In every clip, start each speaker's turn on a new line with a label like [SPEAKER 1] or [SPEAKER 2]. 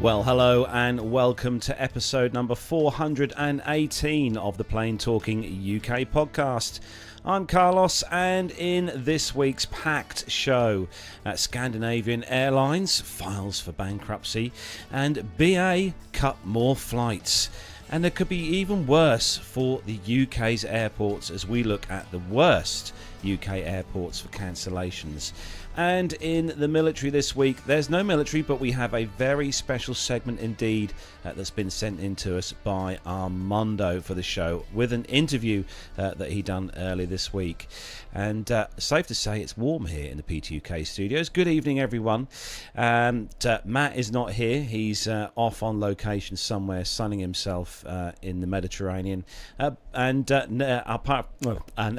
[SPEAKER 1] Well, hello and welcome to episode number 418 of the Plain Talking UK podcast. I'm Carlos, and in this week's packed show, Scandinavian Airlines files for bankruptcy and BA cut more flights. And it could be even worse for the UK's airports as we look at the worst UK airports for cancellations. And in the military this week, there's no military, but we have a very special segment indeed that's been sent in to us by Armando for the show with an interview that he done earlier this week. And safe to say it's warm here in the PTUK studios. Good evening, everyone. Matt is not here. He's off on location somewhere, sunning himself in the Mediterranean. And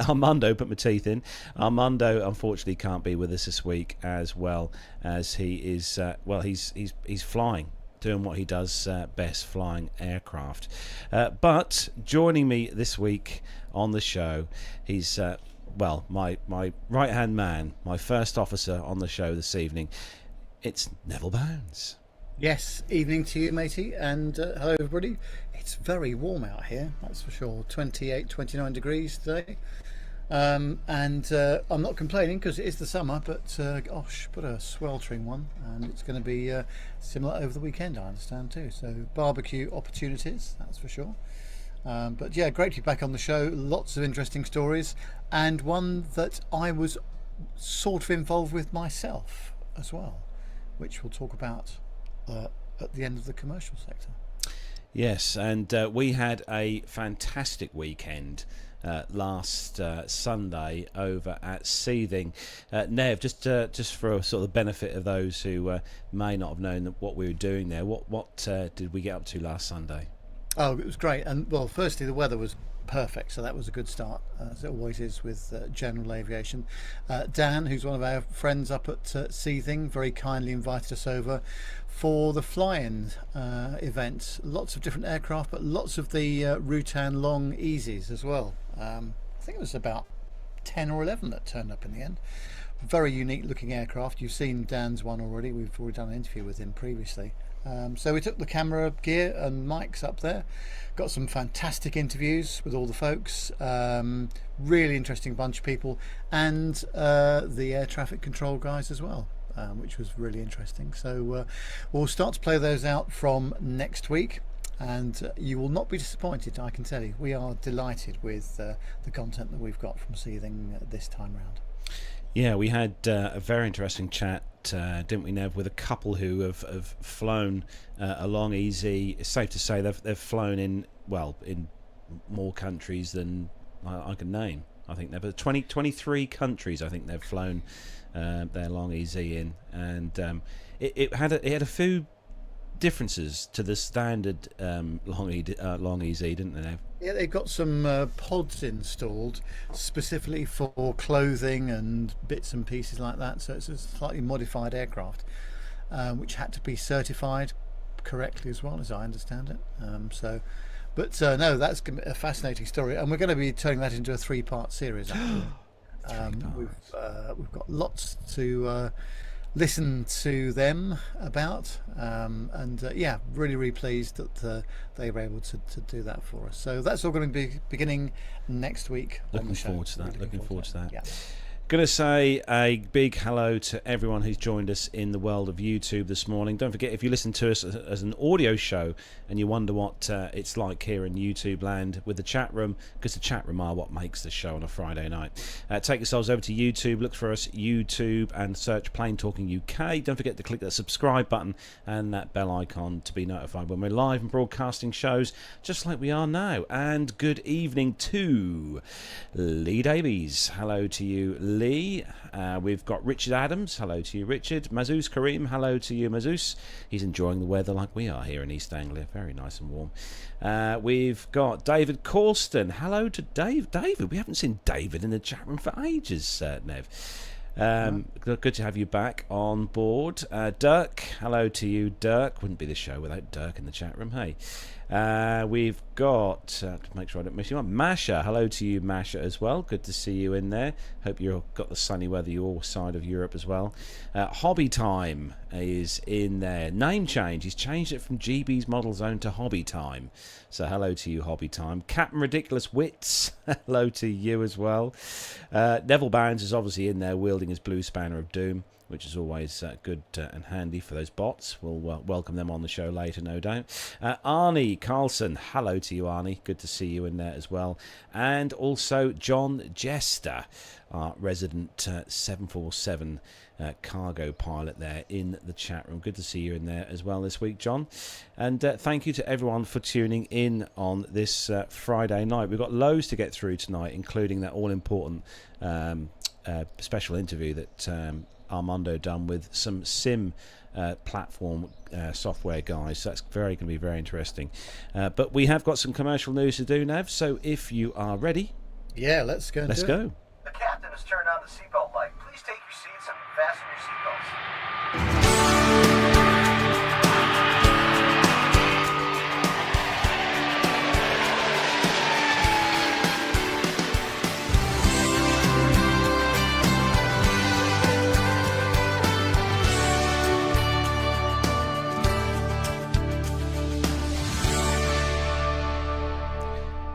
[SPEAKER 1] Armando, put my teeth in. Armando unfortunately can't be with us this week, as well as he is he's flying, doing what he does best, flying aircraft. But joining me this week on the show, he's my right hand man, my first officer on the show this evening. It's Neville Bounds.
[SPEAKER 2] Yes, evening to you, matey, and hello everybody. It's very warm out here, that's for sure. 28, 29 degrees today. And I'm not complaining because it is the summer, but gosh, put a sweltering one, and it's going to be similar over the weekend, I understand too. So barbecue opportunities, that's for sure. But yeah, great to be back on the show. Lots of interesting stories, and one that I was sort of involved with myself as well, which we'll talk about at the end of the commercial sector.
[SPEAKER 1] Yes, and we had a fantastic weekend last Sunday over at Seething. Nev, just for a sort of benefit of those who may not have known what we were doing there, what did we get up to last Sunday?
[SPEAKER 2] Oh, it was great. And well, firstly, the weather was perfect, so that was a good start, as it always is with general aviation. Dan, who's one of our friends up at Seething, very kindly invited us over for the fly-in event. Lots of different aircraft, but lots of the Rutan long easies as well. I think it was about 10 or 11 that turned up in the end. Very unique looking aircraft. You've seen Dan's one already. We've already done an interview with him previously. So we took the camera gear and mics up there, got some fantastic interviews with all the folks, really interesting bunch of people, and the air traffic control guys as well, which was really interesting. So we'll start to play those out from next week, and you will not be disappointed, I can tell you. We are delighted with the content that we've got from Seething this time round.
[SPEAKER 1] Yeah, we had a very interesting chat, didn't we, Nev, with a couple who have flown along easy. It's safe to say they've flown in more countries than I can name. I think they've 23 countries. I think they've flown their long easy in, and it had a few differences to the standard long easy, didn't they, Nev?
[SPEAKER 2] Yeah, they've got some pods installed specifically for clothing and bits and pieces like that. So it's a slightly modified aircraft, which had to be certified correctly as well, as I understand it. No, that's a fascinating story, and we're going to be turning that into a 3-part series. Actually, we've got lots to listen to them about, and really pleased that they were able to do that for us. So that's all going to be beginning next week.
[SPEAKER 1] Looking forward to that. Looking forward to that.
[SPEAKER 2] Yeah.
[SPEAKER 1] Going to say a big hello to everyone who's joined us in the world of YouTube this morning. Don't forget, if you listen to us as an audio show and you wonder what it's like here in YouTube land with the chat room, because the chat room are what makes the show on a Friday night. Take yourselves over to YouTube, look for us YouTube and search Plain Talking UK. Don't forget to click that subscribe button and that bell icon to be notified when we're live and broadcasting shows just like we are now. And good evening to Lee Davies. Hello to you, Lee. We've got Richard Adams. Hello to you, Richard. Mazouz Kareem. Hello to you, Mazouz. He's enjoying the weather like we are here in East Anglia. Very nice and warm. We've got David Corston. Hello to David. We haven't seen David in the chat room for ages, Nev. Good to have you back on board. Dirk. Hello to you, Dirk. Wouldn't be the show without Dirk in the chat room, hey. We've got, to make sure I don't miss you on, Masha. Hello to you, Masha, as well. Good to see you in there. Hope you've got the sunny weather your side of Europe as well. Hobby Time is in there. Name change. He's changed it from GB's Model Zone to Hobby Time. So hello to you, Hobby Time. Captain Ridiculous Wits. Hello to you as well. Neville Bounds is obviously in there wielding his blue spanner of doom, which is always good and handy for those bots. We'll welcome them on the show later, no doubt. Arnie Carlson, hello to you, Arnie. Good to see you in there as well. And also John Jester, our resident 747 cargo pilot there in the chat room. Good to see you in there as well this week, John. And thank you to everyone for tuning in on this Friday night. We've got loads to get through tonight, including that all-important special interview that Armando done with some sim platform software guys. So that's going to be very interesting. But we have got some commercial news to do, Nev. So if you are ready,
[SPEAKER 2] let's go.
[SPEAKER 1] Let's go.
[SPEAKER 3] The captain has turned on the seatbelt light. Please take your seats and fasten your seatbelts.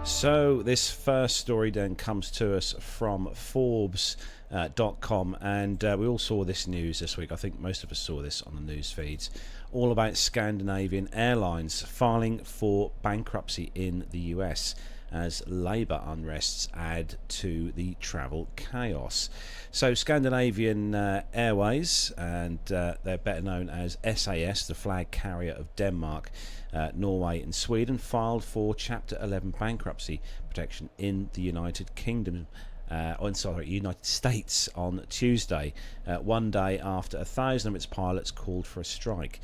[SPEAKER 1] So this first story then comes to us from Forbes.com, and we all saw this news this week. I think most of us saw this on the news feeds, all about Scandinavian Airlines filing for bankruptcy in the US as labour unrests add to the travel chaos. So Scandinavian Airways, and they're better known as SAS, the flag carrier of Denmark, Norway and Sweden, filed for Chapter 11 bankruptcy protection in the United Kingdom. United States on Tuesday, one day after 1,000 of its pilots called for a strike.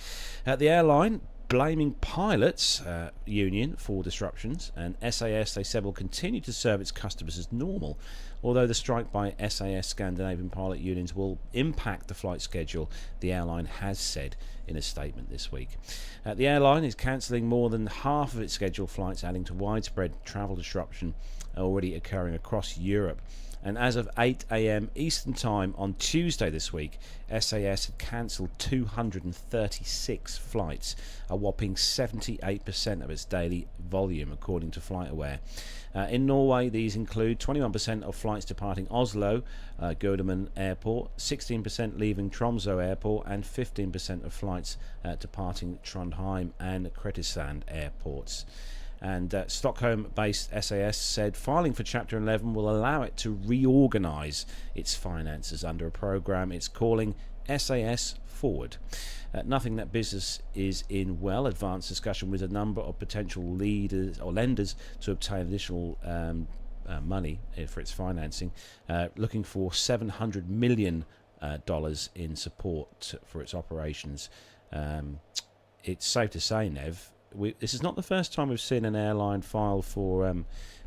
[SPEAKER 1] The airline blaming pilots union for disruptions, and SAS, they said, will continue to serve its customers as normal, although the strike by SAS Scandinavian pilot unions will impact the flight schedule, the airline has said in a statement this week. The airline is cancelling more than half of its scheduled flights, adding to widespread travel disruption already occurring across Europe. And as of 8 a.m. Eastern Time on Tuesday this week, SAS had cancelled 236 flights, a whopping 78% of its daily volume, according to FlightAware. In Norway, these include 21% of flights departing Oslo, Gardermoen Airport, 16% leaving Tromsø Airport, and 15% of flights departing Trondheim and Kristiansand airports. And Stockholm-based SAS said filing for Chapter 11 will allow it to reorganise its finances under a programme it's calling SAS Forward. Nothing that business is in well advanced discussion with a number of potential leaders or lenders to obtain additional money for its financing, looking for $700 million in support for its operations. It's safe to say, Nev, this is not the first time we've seen an airline file for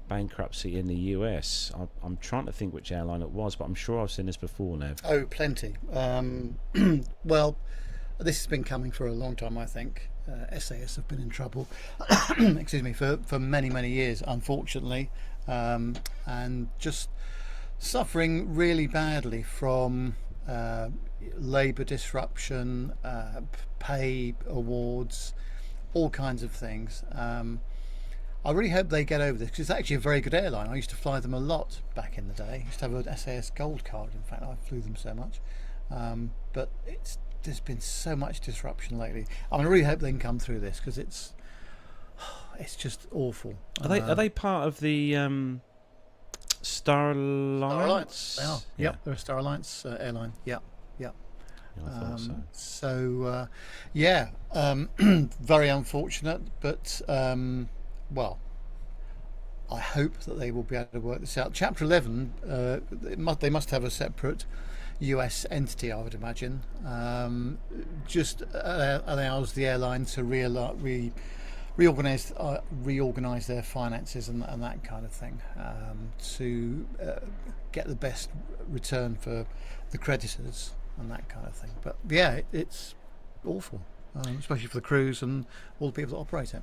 [SPEAKER 1] bankruptcy in the US. I'm trying to think which airline it was, but I'm sure I've seen this before, Nev.
[SPEAKER 2] Oh, plenty. Well, this has been coming for a long time, I think. SAS have been in trouble, excuse me, for many, many years, unfortunately, and just suffering really badly from labour disruption, pay awards, all kinds of things. I really hope they get over this, because it's actually a very good airline. I used to fly them a lot back in the day. I used to have an SAS Gold card, in fact. I flew them so much, but there's been so much disruption lately. I really hope they can come through this, because it's just awful.
[SPEAKER 1] Are they part of the Star Alliance?
[SPEAKER 2] Star Alliance. They are.
[SPEAKER 1] Yeah.
[SPEAKER 2] Yep, they're a Star Alliance airline. Yep.
[SPEAKER 1] I thought so.
[SPEAKER 2] So very unfortunate, but well, I hope that they will be able to work this out. Chapter 11, they must have a separate US entity, I would imagine. Just allows the airline to reorganize their finances and that kind of thing, to get the best return for the creditors and that kind of thing. But yeah, it's awful, especially for the crews and all the people that operate it.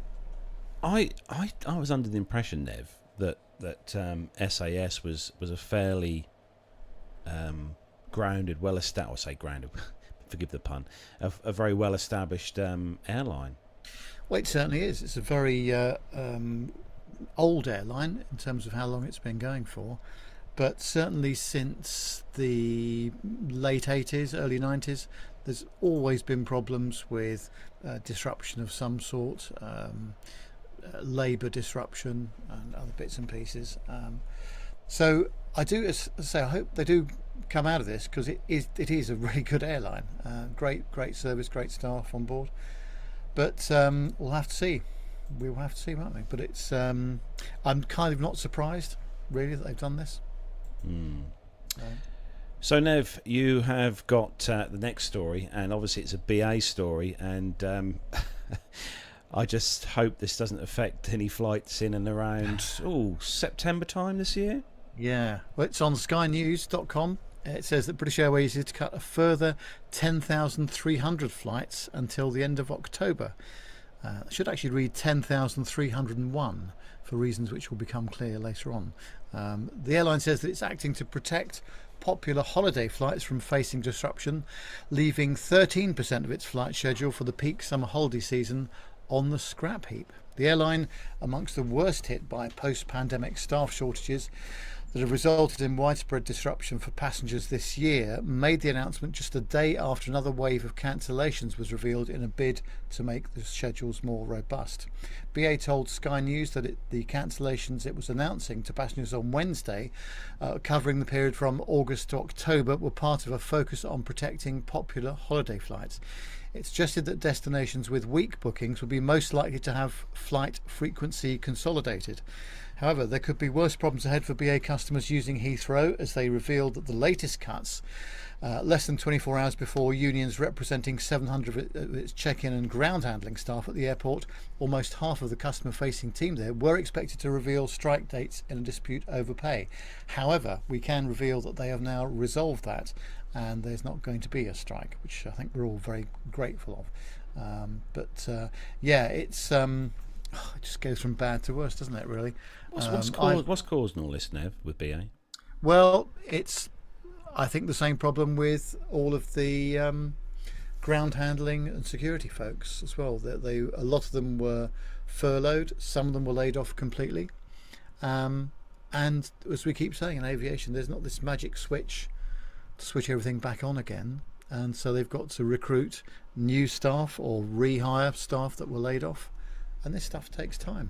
[SPEAKER 1] I was under the impression, Nev, that SAS was a fairly grounded, well established. I say grounded, forgive the pun. A very well established airline.
[SPEAKER 2] Well, it certainly is. It's a very old airline in terms of how long it's been going for, but certainly since the late 80s, early 90s, there's always been problems with disruption of some sort, labour disruption and other bits and pieces. So I do say I hope they do come out of this, because it is a really good airline, great service, great staff on board. But we'll have to see. We will have to see, won't we? But it's I'm kind of not surprised, really, that they've done this.
[SPEAKER 1] So, Nev, you have got the next story, and obviously it's a BA story, and I just hope this doesn't affect any flights in and around September time this year.
[SPEAKER 2] Yeah, well, it's on skynews.com. It says that British Airways is to cut a further 10,300 flights until the end of October. I should actually read 10,301 for reasons which will become clear later on. The airline says that it's acting to protect popular holiday flights from facing disruption, leaving 13% of its flight schedule for the peak summer holiday season on the scrap heap. The airline, amongst the worst hit by post-pandemic staff shortages that have resulted in widespread disruption for passengers this year, made the announcement just a day after another wave of cancellations was revealed in a bid to make the schedules more robust. BA told Sky News that the cancellations it was announcing to passengers on Wednesday, covering the period from August to October, were part of a focus on protecting popular holiday flights. It suggested that destinations with weak bookings would be most likely to have flight frequency consolidated. However, there could be worse problems ahead for BA customers using Heathrow, as they revealed that the latest cuts, less than 24 hours before unions representing 700 of its check-in and ground handling staff at the airport, almost half of the customer-facing team there, were expected to reveal strike dates in a dispute over pay. However, we can reveal that they have now resolved that, and there's not going to be a strike, which I think we're all very grateful of. It's it just goes from bad to worse, doesn't it, really?
[SPEAKER 1] What's causing all this, Nev, with BA?
[SPEAKER 2] Well, it's, I think, the same problem with all of the ground handling and security folks as well. That a lot of them were furloughed, some of them were laid off completely. And as we keep saying in aviation, there's not this magic switch to switch everything back on again. And so they've got to recruit new staff or rehire staff that were laid off. And this stuff takes time.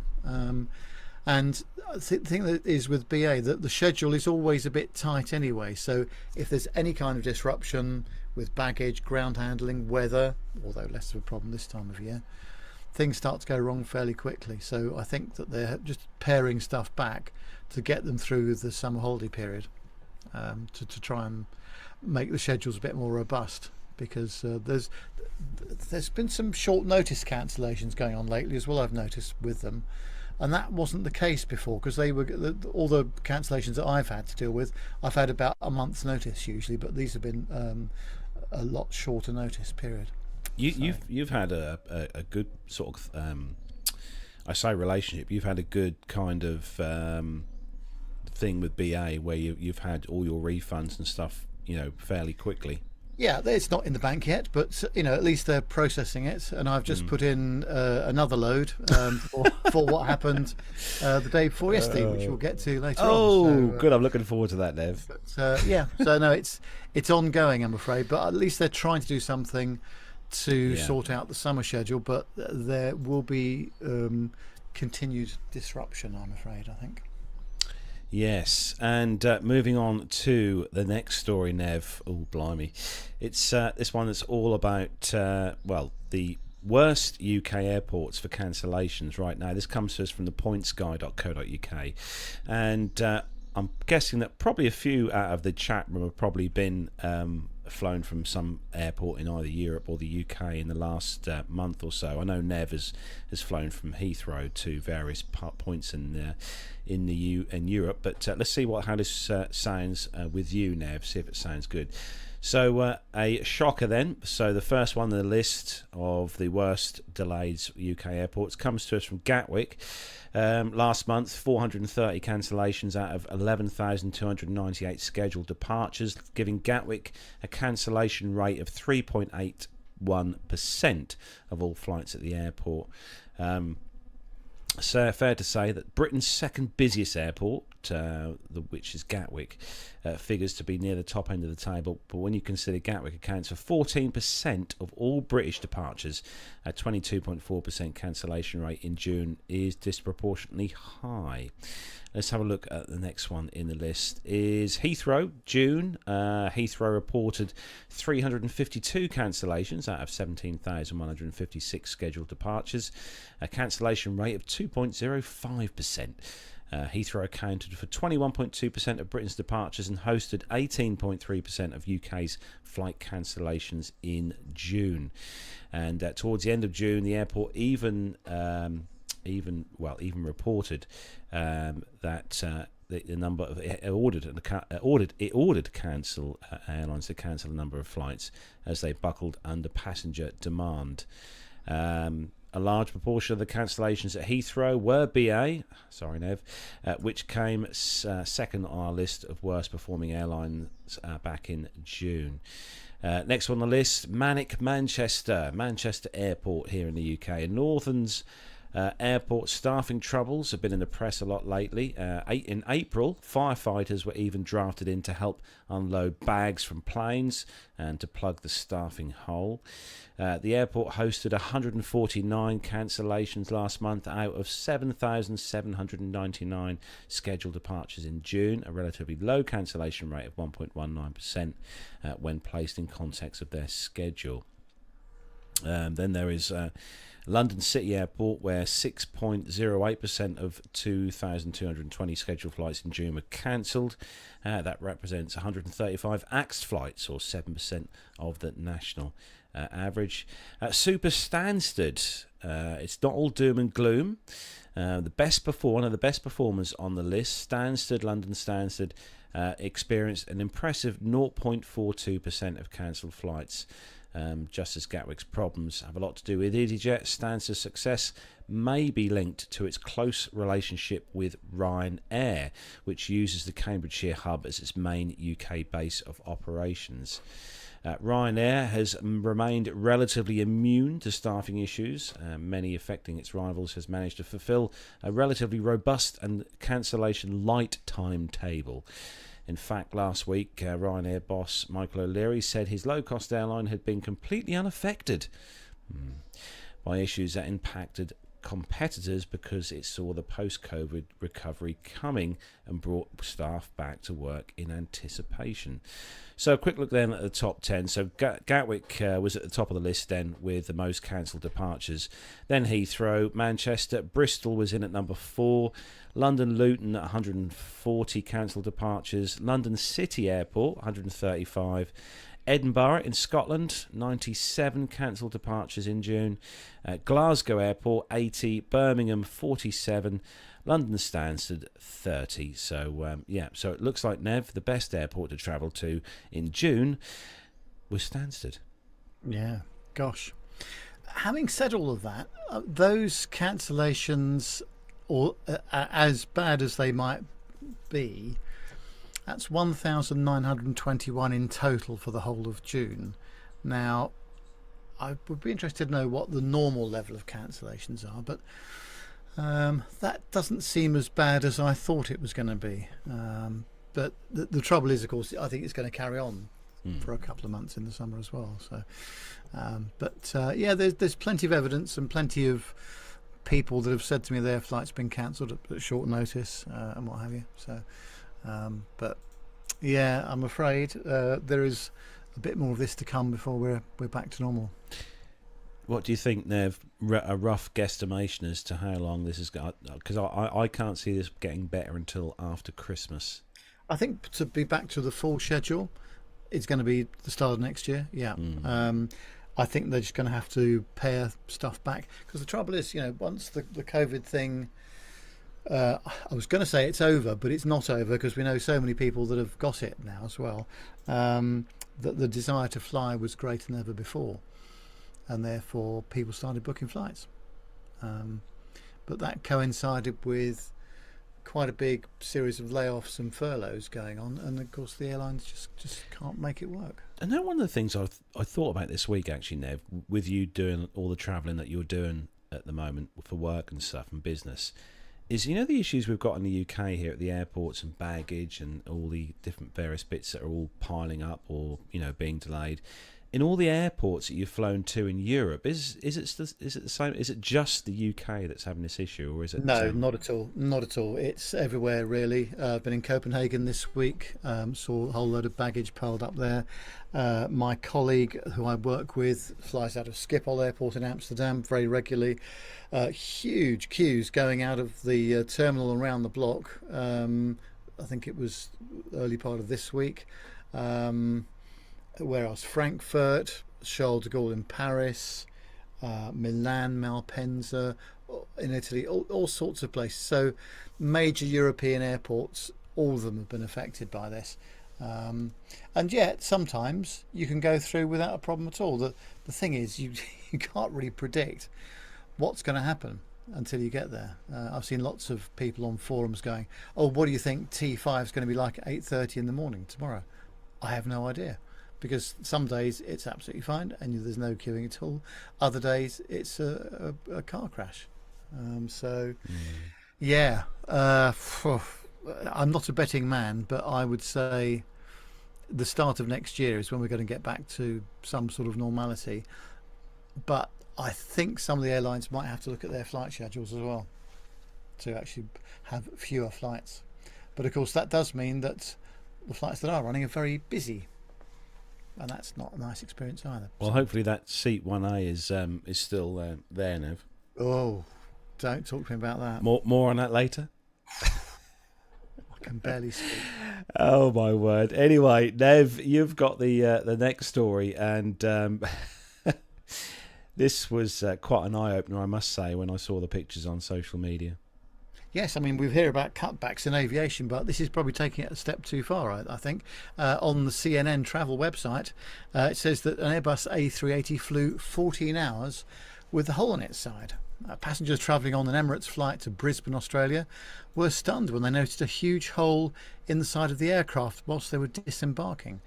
[SPEAKER 2] And the thing that is with BA, that the schedule is always a bit tight anyway. So if there's any kind of disruption with baggage, ground handling, weather, although less of a problem this time of year, things start to go wrong fairly quickly. So I think that they're just paring stuff back to get them through the summer holiday period, to try and make the schedules a bit more robust. Because there's been some short notice cancellations going on lately as well, I've noticed with them, and that wasn't the case before, because they were all the cancellations that I've had to deal with, I've had about a month's notice usually, but these have been a lot shorter notice period.
[SPEAKER 1] You've had a good sort of I say relationship. You've had a good kind of thing with BA where you've had all your refunds and stuff, fairly quickly.
[SPEAKER 2] Yeah, it's not in the bank yet, but at least they're processing it, and I've just put in another load for what happened the day before yesterday, which we'll get to later on.
[SPEAKER 1] Oh, good! I'm looking forward to that, Nev.
[SPEAKER 2] So no, it's ongoing, I'm afraid, but at least they're trying to do something to sort out the summer schedule. But there will be continued disruption, I'm afraid. I think.
[SPEAKER 1] Yes, and moving on to the next story, Nev. Oh, blimey. It's this one that's all about, the worst UK airports for cancellations right now. This comes to us from the pointsguy.co.uk. And I'm guessing that probably a few out of the chat room have probably been flown from some airport in either Europe or the UK in the last month or so. I know Nev has flown from Heathrow to various points in Europe, but let's see how this sounds with you, Nev. See if it sounds good. So a shocker then. So the first one on the list of the worst delays UK airports comes to us from Gatwick. Last month, 430 cancellations out of 11,298 scheduled departures, giving Gatwick a cancellation rate of 3.81% of all flights at the airport. So fair to say that Britain's second busiest airport, which is Gatwick, figures to be near the top end of the table. But when you consider Gatwick accounts for 14% of all British departures, a 22.4% cancellation rate in June is disproportionately high. Let's have a look at the next one in the list. Is Heathrow. June, Heathrow reported 352 cancellations out of 17,156 scheduled departures, a cancellation rate of 2.05%. Heathrow accounted for 21.2% of Britain's departures and hosted 18.3% of UK's flight cancellations in June. And towards the end of June, the airport even reported that the number of ordered cancel airlines to cancel a number of flights as they buckled under passenger demand. A large proportion of the cancellations at Heathrow were BA, sorry Nev, which came second on our list of worst performing airlines back in June. Next on the list, Manic Manchester Airport here in the UK. Northern's airport staffing troubles have been in the press a lot lately. In April, firefighters were even drafted in to help unload bags from planes and to plug the staffing hole. The airport hosted 149 cancellations last month out of 7,799 scheduled departures in June, a relatively low cancellation rate of 1.19% when placed in context of their schedule. Then there is London City Airport, where 6.08% of 2,220 scheduled flights in June were cancelled. That represents 135 axed flights, or 7% of the national average. Super Stansted, it's not all doom and gloom. One of the best performers on the list, London Stansted, experienced an impressive 0.42% of cancelled flights. Just as Gatwick's problems have a lot to do with EasyJet, Stansted's success may be linked to its close relationship with Ryanair, which uses the Cambridgeshire hub as its main UK base of operations. Ryanair has remained relatively immune to staffing issues, many affecting its rivals, has managed to fulfil a relatively robust and cancellation light timetable. In fact, last week, Ryanair boss Michael O'Leary said his low-cost airline had been completely unaffected by issues that impacted competitors because it saw the post-COVID recovery coming and brought staff back to work in anticipation. So a quick look then at the top 10. So Gatwick was at the top of the list then with the most cancelled departures. Then Heathrow, Manchester, Bristol was in at number 4. London Luton at 140 cancelled departures. London City Airport, 135. Edinburgh in Scotland, 97 cancelled departures in June. Glasgow Airport, 80. Birmingham, 47. London Stansted, 30. So, so it looks like, Nev, the best airport to travel to in June was Stansted.
[SPEAKER 2] Yeah, gosh. Having said all of that, those cancellations, or as bad as they might be, that's 1,921 in total for the whole of June. Now, I would be interested to know what the normal level of cancellations are, but that doesn't seem as bad as I thought it was going to be. But the trouble is, of course, I think it's going to carry on for a couple of months in the summer as well. So, there's plenty of evidence and plenty of people that have said to me their flight's been cancelled at short notice and what have you. So, but yeah, I'm afraid there is a bit more of this to come before we're back to normal.
[SPEAKER 1] What do you think, Nev? A rough guesstimation as to how long this is going? Because I can't see this getting better until after Christmas. I
[SPEAKER 2] think to be back to the full schedule, it's going to be the start of next year. Yeah. I think they're just going to have to pare stuff back, because the trouble is, once the COVID thing, I was going to say it's over, but it's not over, because we know so many people that have got it now as well. that the desire to fly was greater than ever before, and therefore people started booking flights. But that coincided with quite a big series of layoffs and furloughs going on, and of course the airlines just can't make it work.
[SPEAKER 1] And now one of the things I thought about this week, actually, Nev, with you doing all the travelling that you're doing at the moment for work and stuff and business, is, you know, the issues we've got in the UK here at the airports and baggage and all the different various bits that are all piling up or, you know, being delayed. In all the airports that you've flown to in Europe, is it the same? Is it just the UK that's having this issue, or is it?
[SPEAKER 2] No, not at all. Not at all. It's everywhere, really. I've been in Copenhagen this week. Saw a whole load of baggage piled up there. My colleague, who I work with, flies out of Schiphol Airport in Amsterdam very regularly. Huge queues going out of the terminal around the block. I think it was early part of this week. Where else? Frankfurt, Charles de Gaulle in Paris, Milan, Malpensa in Italy, all sorts of places. So major European airports, all of them have been affected by this. And yet sometimes you can go through without a problem at all. The thing is, you can't really predict what's going to happen until you get there. I've seen lots of people on forums going, oh, what do you think T5 is going to be like at 8:30 in the morning tomorrow? I have no idea. Because some days it's absolutely fine and there's no queuing at all. Other days it's a car crash. Yeah. I'm not a betting man, but I would say the start of next year is when we're going to get back to some sort of normality. But I think some of the airlines might have to look at their flight schedules as well to actually have fewer flights. But of course that does mean that the flights that are running are very busy. And that's not a nice experience either.
[SPEAKER 1] Well, hopefully that seat 1A is still there, Nev.
[SPEAKER 2] Oh, don't talk to me about that.
[SPEAKER 1] More on that later.
[SPEAKER 2] I can barely speak.
[SPEAKER 1] Oh my word! Anyway, Nev, you've got the next story, and this was quite an eye opener, I must say, when I saw the pictures on social media.
[SPEAKER 2] Yes, I mean, we hear about cutbacks in aviation, but this is probably taking it a step too far, I think. On the CNN travel website, it says that an Airbus A380 flew 14 hours with a hole in its side. Passengers travelling on an Emirates flight to Brisbane, Australia, were stunned when they noticed a huge hole in the side of the aircraft whilst they were disembarking.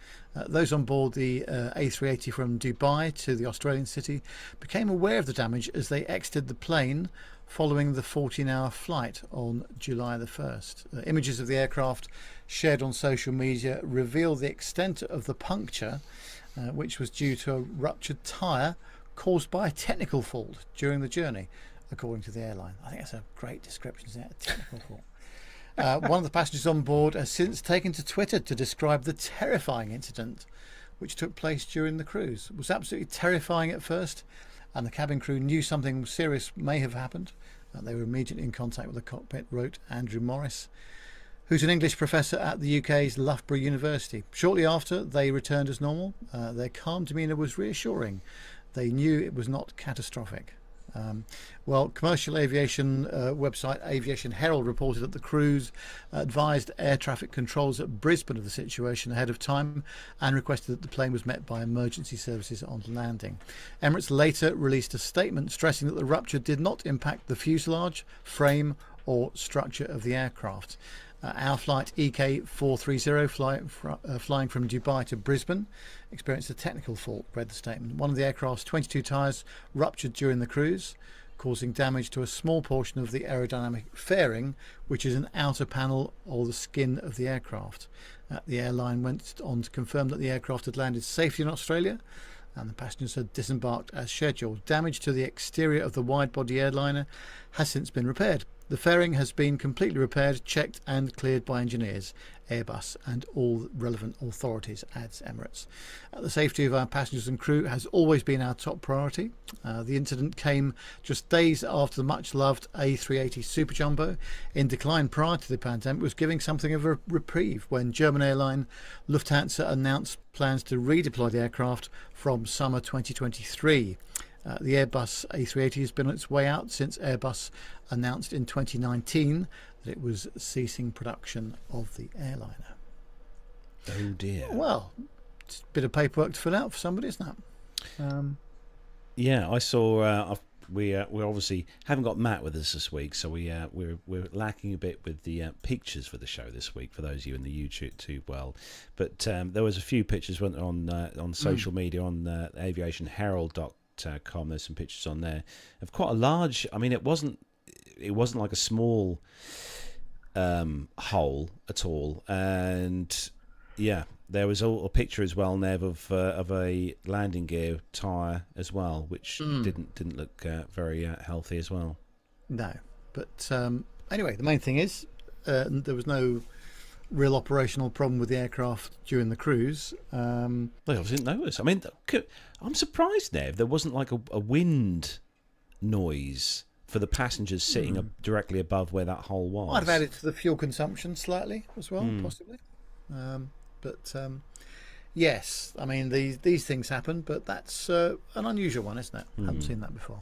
[SPEAKER 2] Those on board the A380 from Dubai to the Australian city became aware of the damage as they exited the plane following the 14-hour flight on July the 1st. Images of the aircraft shared on social media reveal the extent of the puncture, which was due to a ruptured tyre caused by a technical fault during the journey, according to the airline. I think that's a great description, isn't it? A technical fault. One of the passengers on board has since taken to Twitter to describe the terrifying incident which took place during the cruise. It was absolutely terrifying at first, and the cabin crew knew something serious may have happened. They were immediately in contact with the cockpit, wrote Andrew Morris, who's an English professor at the UK's Loughborough University. Shortly after, they returned as normal. Their calm demeanour was reassuring. They knew it was not catastrophic. Commercial aviation website Aviation Herald reported that the crews advised air traffic controls at Brisbane of the situation ahead of time and requested that the plane was met by emergency services on landing. Emirates later released a statement stressing that the rupture did not impact the fuselage, frame or structure of the aircraft. Our flight EK430 flying from Dubai to Brisbane experienced a technical fault, read the statement. One of the aircraft's 22 tyres ruptured during the cruise, causing damage to a small portion of the aerodynamic fairing, which is an outer panel or the skin of the aircraft. The airline went on to confirm that the aircraft had landed safely in Australia and the passengers had disembarked as scheduled. Damage to the exterior of the wide-body airliner has since been repaired. The fairing has been completely repaired, checked and cleared by engineers, Airbus and all relevant authorities, adds Emirates. The safety of our passengers and crew has always been our top priority. The incident came just days after the much-loved A380 Super Jumbo, in decline prior to the pandemic, was giving something of a reprieve when German airline Lufthansa announced plans to redeploy the aircraft from summer 2023. The Airbus A380 has been on its way out since Airbus announced in 2019 that it was ceasing production of the airliner.
[SPEAKER 1] Oh dear.
[SPEAKER 2] Well, It's a bit of paperwork to fill out for somebody, isn't it?
[SPEAKER 1] Yeah, I saw. We obviously haven't got Matt with us this week, so we're lacking a bit with the pictures for the show this week. For those of you in the YouTube world, but there was a few pictures went on social media on aviationherald.com. There's some pictures on there of quite a large. I mean, it wasn't like a small hole at all, and yeah. There was a picture as well, Nev, of a landing gear tyre as well, which didn't look very healthy as well.
[SPEAKER 2] No, but anyway, the main thing is there was no real operational problem with the aircraft during the cruise.
[SPEAKER 1] They obviously didn't notice. I mean, I'm surprised, Nev, there wasn't like a wind noise for the passengers sitting directly above where that hole was.
[SPEAKER 2] Might have added to the fuel consumption slightly as well, possibly. But yes, I mean these things happen, but that's an unusual one, isn't it? I haven't seen that before.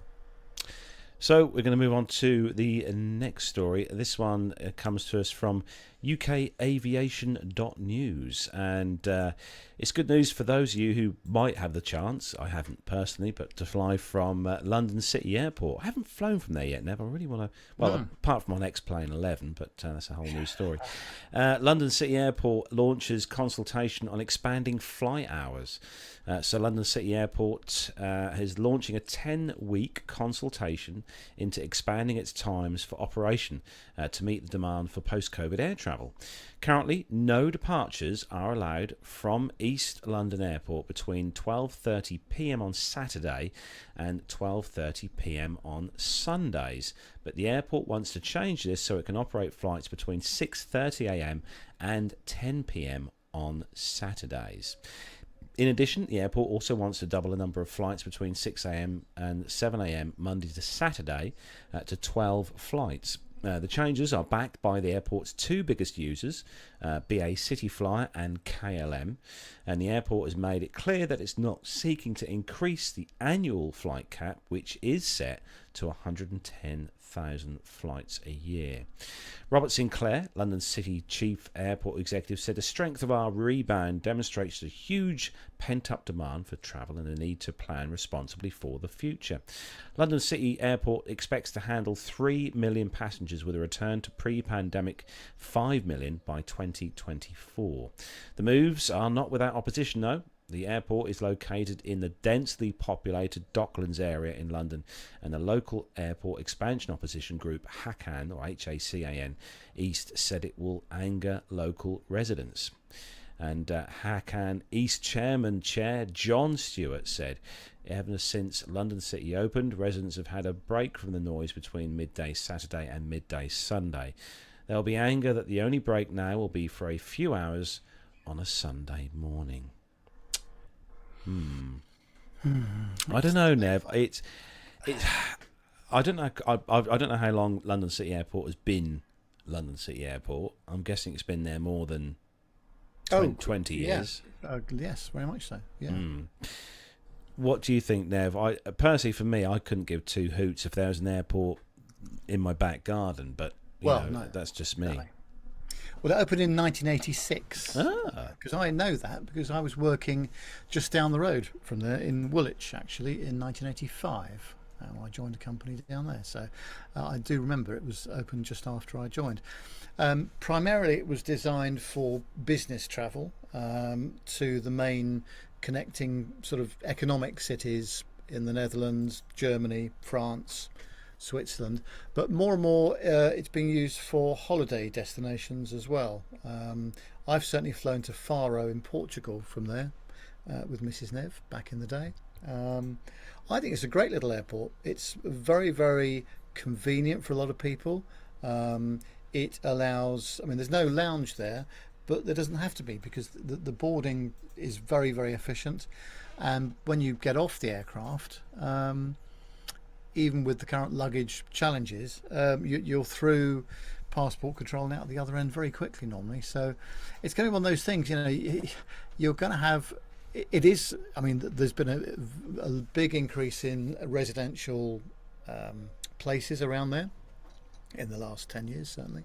[SPEAKER 1] So we're going to move on to the next story. This one comes to us from UKAviation.news, and it's good news for those of you who might have the chance. I haven't personally, but to fly from London City Airport. I haven't flown from there yet, Nev. I really want to. Well, apart from my next plane 11, but that's a whole new story. London City Airport launches consultation on expanding flight hours. So London City Airport is launching a 10-week consultation into expanding its times for operation to meet the demand for post-COVID air travel. Currently, no departures are allowed from East London Airport between 12:30 p.m. on Saturday and 12:30 p.m. on Sundays. But the airport wants to change this so it can operate flights between 6:30 a.m. and 10 p.m. on Saturdays. In addition, the airport also wants to double the number of flights between 6 a.m. and 7 a.m. Monday to Saturday to 12 flights. The changes are backed by the airport's two biggest users, BA City Flyer and KLM, and the airport has made it clear that it's not seeking to increase the annual flight cap, which is set to 110,000 flights a year. Robert Sinclair, London City Chief Airport Executive, said the strength of our rebound demonstrates a huge pent-up demand for travel and a need to plan responsibly for the future. London City Airport expects to handle 3 million passengers with a return to pre-pandemic 5 million by 2024. The moves are not without opposition, though. The airport is located in the densely populated Docklands area in London, and the local airport expansion opposition group HACAN, or HACAN, East said it will anger local residents. And HACAN East Chair John Stewart said, ever since London City opened, residents have had a break from the noise between midday Saturday and midday Sunday. There'll be anger that the only break now will be for a few hours on a Sunday morning. I don't know, Nev. It's. I don't know. I don't know how long London City Airport has been London City Airport. I'm guessing it's been there more than 20 years.
[SPEAKER 2] Yes, very much so. Yeah.
[SPEAKER 1] What do you think, Nev? Personally, for me, I couldn't give two hoots if there was an airport in my back garden. But no, that's just me.
[SPEAKER 2] No. Well, it opened in 1986. Because I know that because I was working just down the road from there in Woolwich, actually, in 1985. I joined a company down there, so I do remember it was opened just after I joined. Primarily, it was designed for business travel to the main connecting sort of economic cities in the Netherlands, Germany, France, Switzerland, but more and more it's being used for holiday destinations as well. I've certainly flown to Faro in Portugal from there with Mrs. Nev back in the day. I think it's a great little airport. It's very, very convenient for a lot of people. It allows, I mean, there's no lounge there, but there doesn't have to be because the boarding is very, very efficient. And when you get off the aircraft, even with the current luggage challenges, you're through passport control and out the other end very quickly normally. So it's going to be one of those things, you're going to have, it is, I mean, there's been a big increase in residential places around there in the last 10 years, certainly.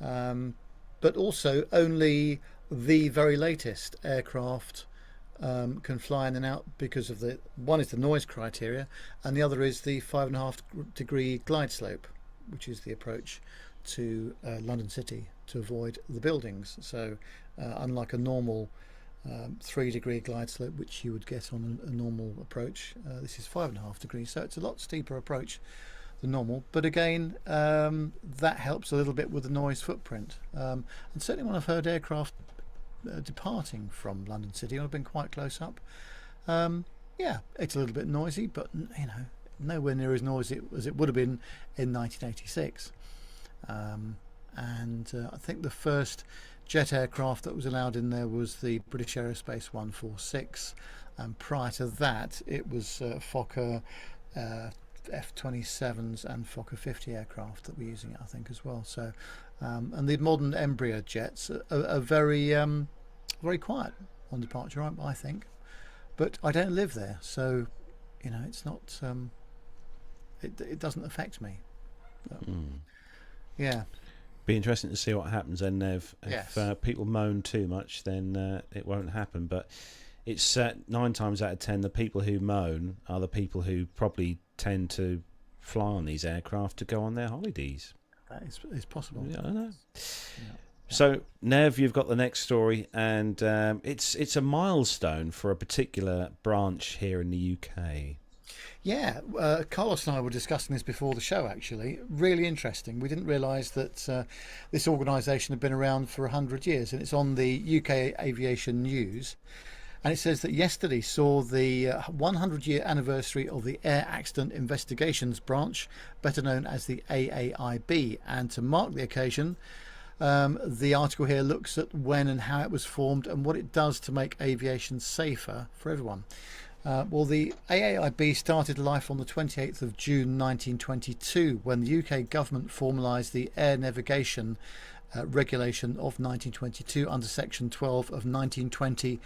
[SPEAKER 2] But also only the very latest aircraft can fly in and out because of one is the noise criteria, and the other is the 5.5 degree glide slope, which is the approach to London City to avoid the buildings. So unlike a normal 3 degree glide slope which you would get on a normal approach, this is 5.5 degrees, so it's a lot steeper approach than normal, but again that helps a little bit with the noise footprint, and certainly when I've heard aircraft departing from London City, I've been quite close up, yeah, it's a little bit noisy, but nowhere near as noisy as it would have been in 1986. And I think the first jet aircraft that was allowed in there was the British Aerospace 146, and prior to that it was Fokker F-27s and Fokker 50 aircraft that were using it, I think, as well. So and the modern Embraer jets are very very quiet on departure, I think, but I don't live there, so it's not it doesn't affect me. But, yeah.
[SPEAKER 1] Be interesting to see what happens then, Nev.
[SPEAKER 2] Yes.
[SPEAKER 1] If people moan too much, then it won't happen. But it's 9 times out of 10 the people who moan are the people who probably tend to fly on these aircraft to go on their holidays.
[SPEAKER 2] That is possible.
[SPEAKER 1] Yeah, I know.
[SPEAKER 2] Yeah.
[SPEAKER 1] So, Nev, you've got the next story, and it's a milestone for a particular branch here in the UK.
[SPEAKER 2] Yeah, Carlos and I were discussing this before the show, actually. Really interesting. We didn't realise that this organisation had been around for 100 years, and it's on the UK Aviation News. And it says that yesterday saw the 100-year anniversary of the Air Accident Investigations Branch, better known as the AAIB. And to mark the occasion, the article here looks at when and how it was formed and what it does to make aviation safer for everyone. Well, the AAIB started life on the 28th of June 1922 when the UK government formalised the air navigation regulation of 1922 under Section 12 of 1920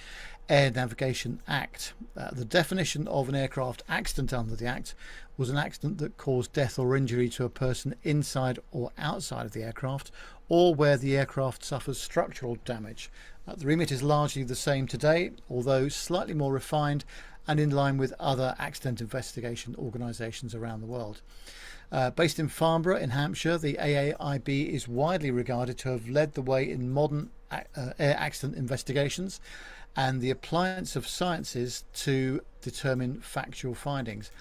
[SPEAKER 2] Air Navigation Act. The definition of an aircraft accident under the Act was an accident that caused death or injury to a person inside or outside of the aircraft, or where the aircraft suffers structural damage. The remit is largely the same today, although slightly more refined and in line with other accident investigation organisations around the world. Based in Farnborough in Hampshire, the AAIB is widely regarded to have led the way in modern air accident investigations and the appliance of sciences to determine factual findings.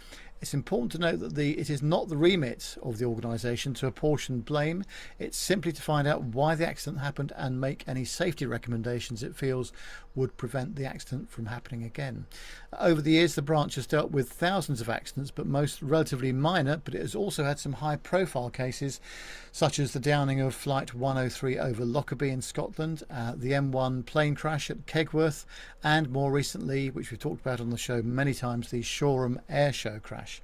[SPEAKER 2] It's important to note that it is not the remit of the organisation to apportion blame. It's simply to find out why the accident happened and make any safety recommendations it feels would prevent the accident from happening again. Over the years, the branch has dealt with thousands of accidents, but most relatively minor, but it has also had some high-profile cases, such as the downing of Flight 103 over Lockerbie in Scotland, the M1 plane crash at Kegworth, and more recently, which we've talked about on the show many times, the Shoreham Air Show crash.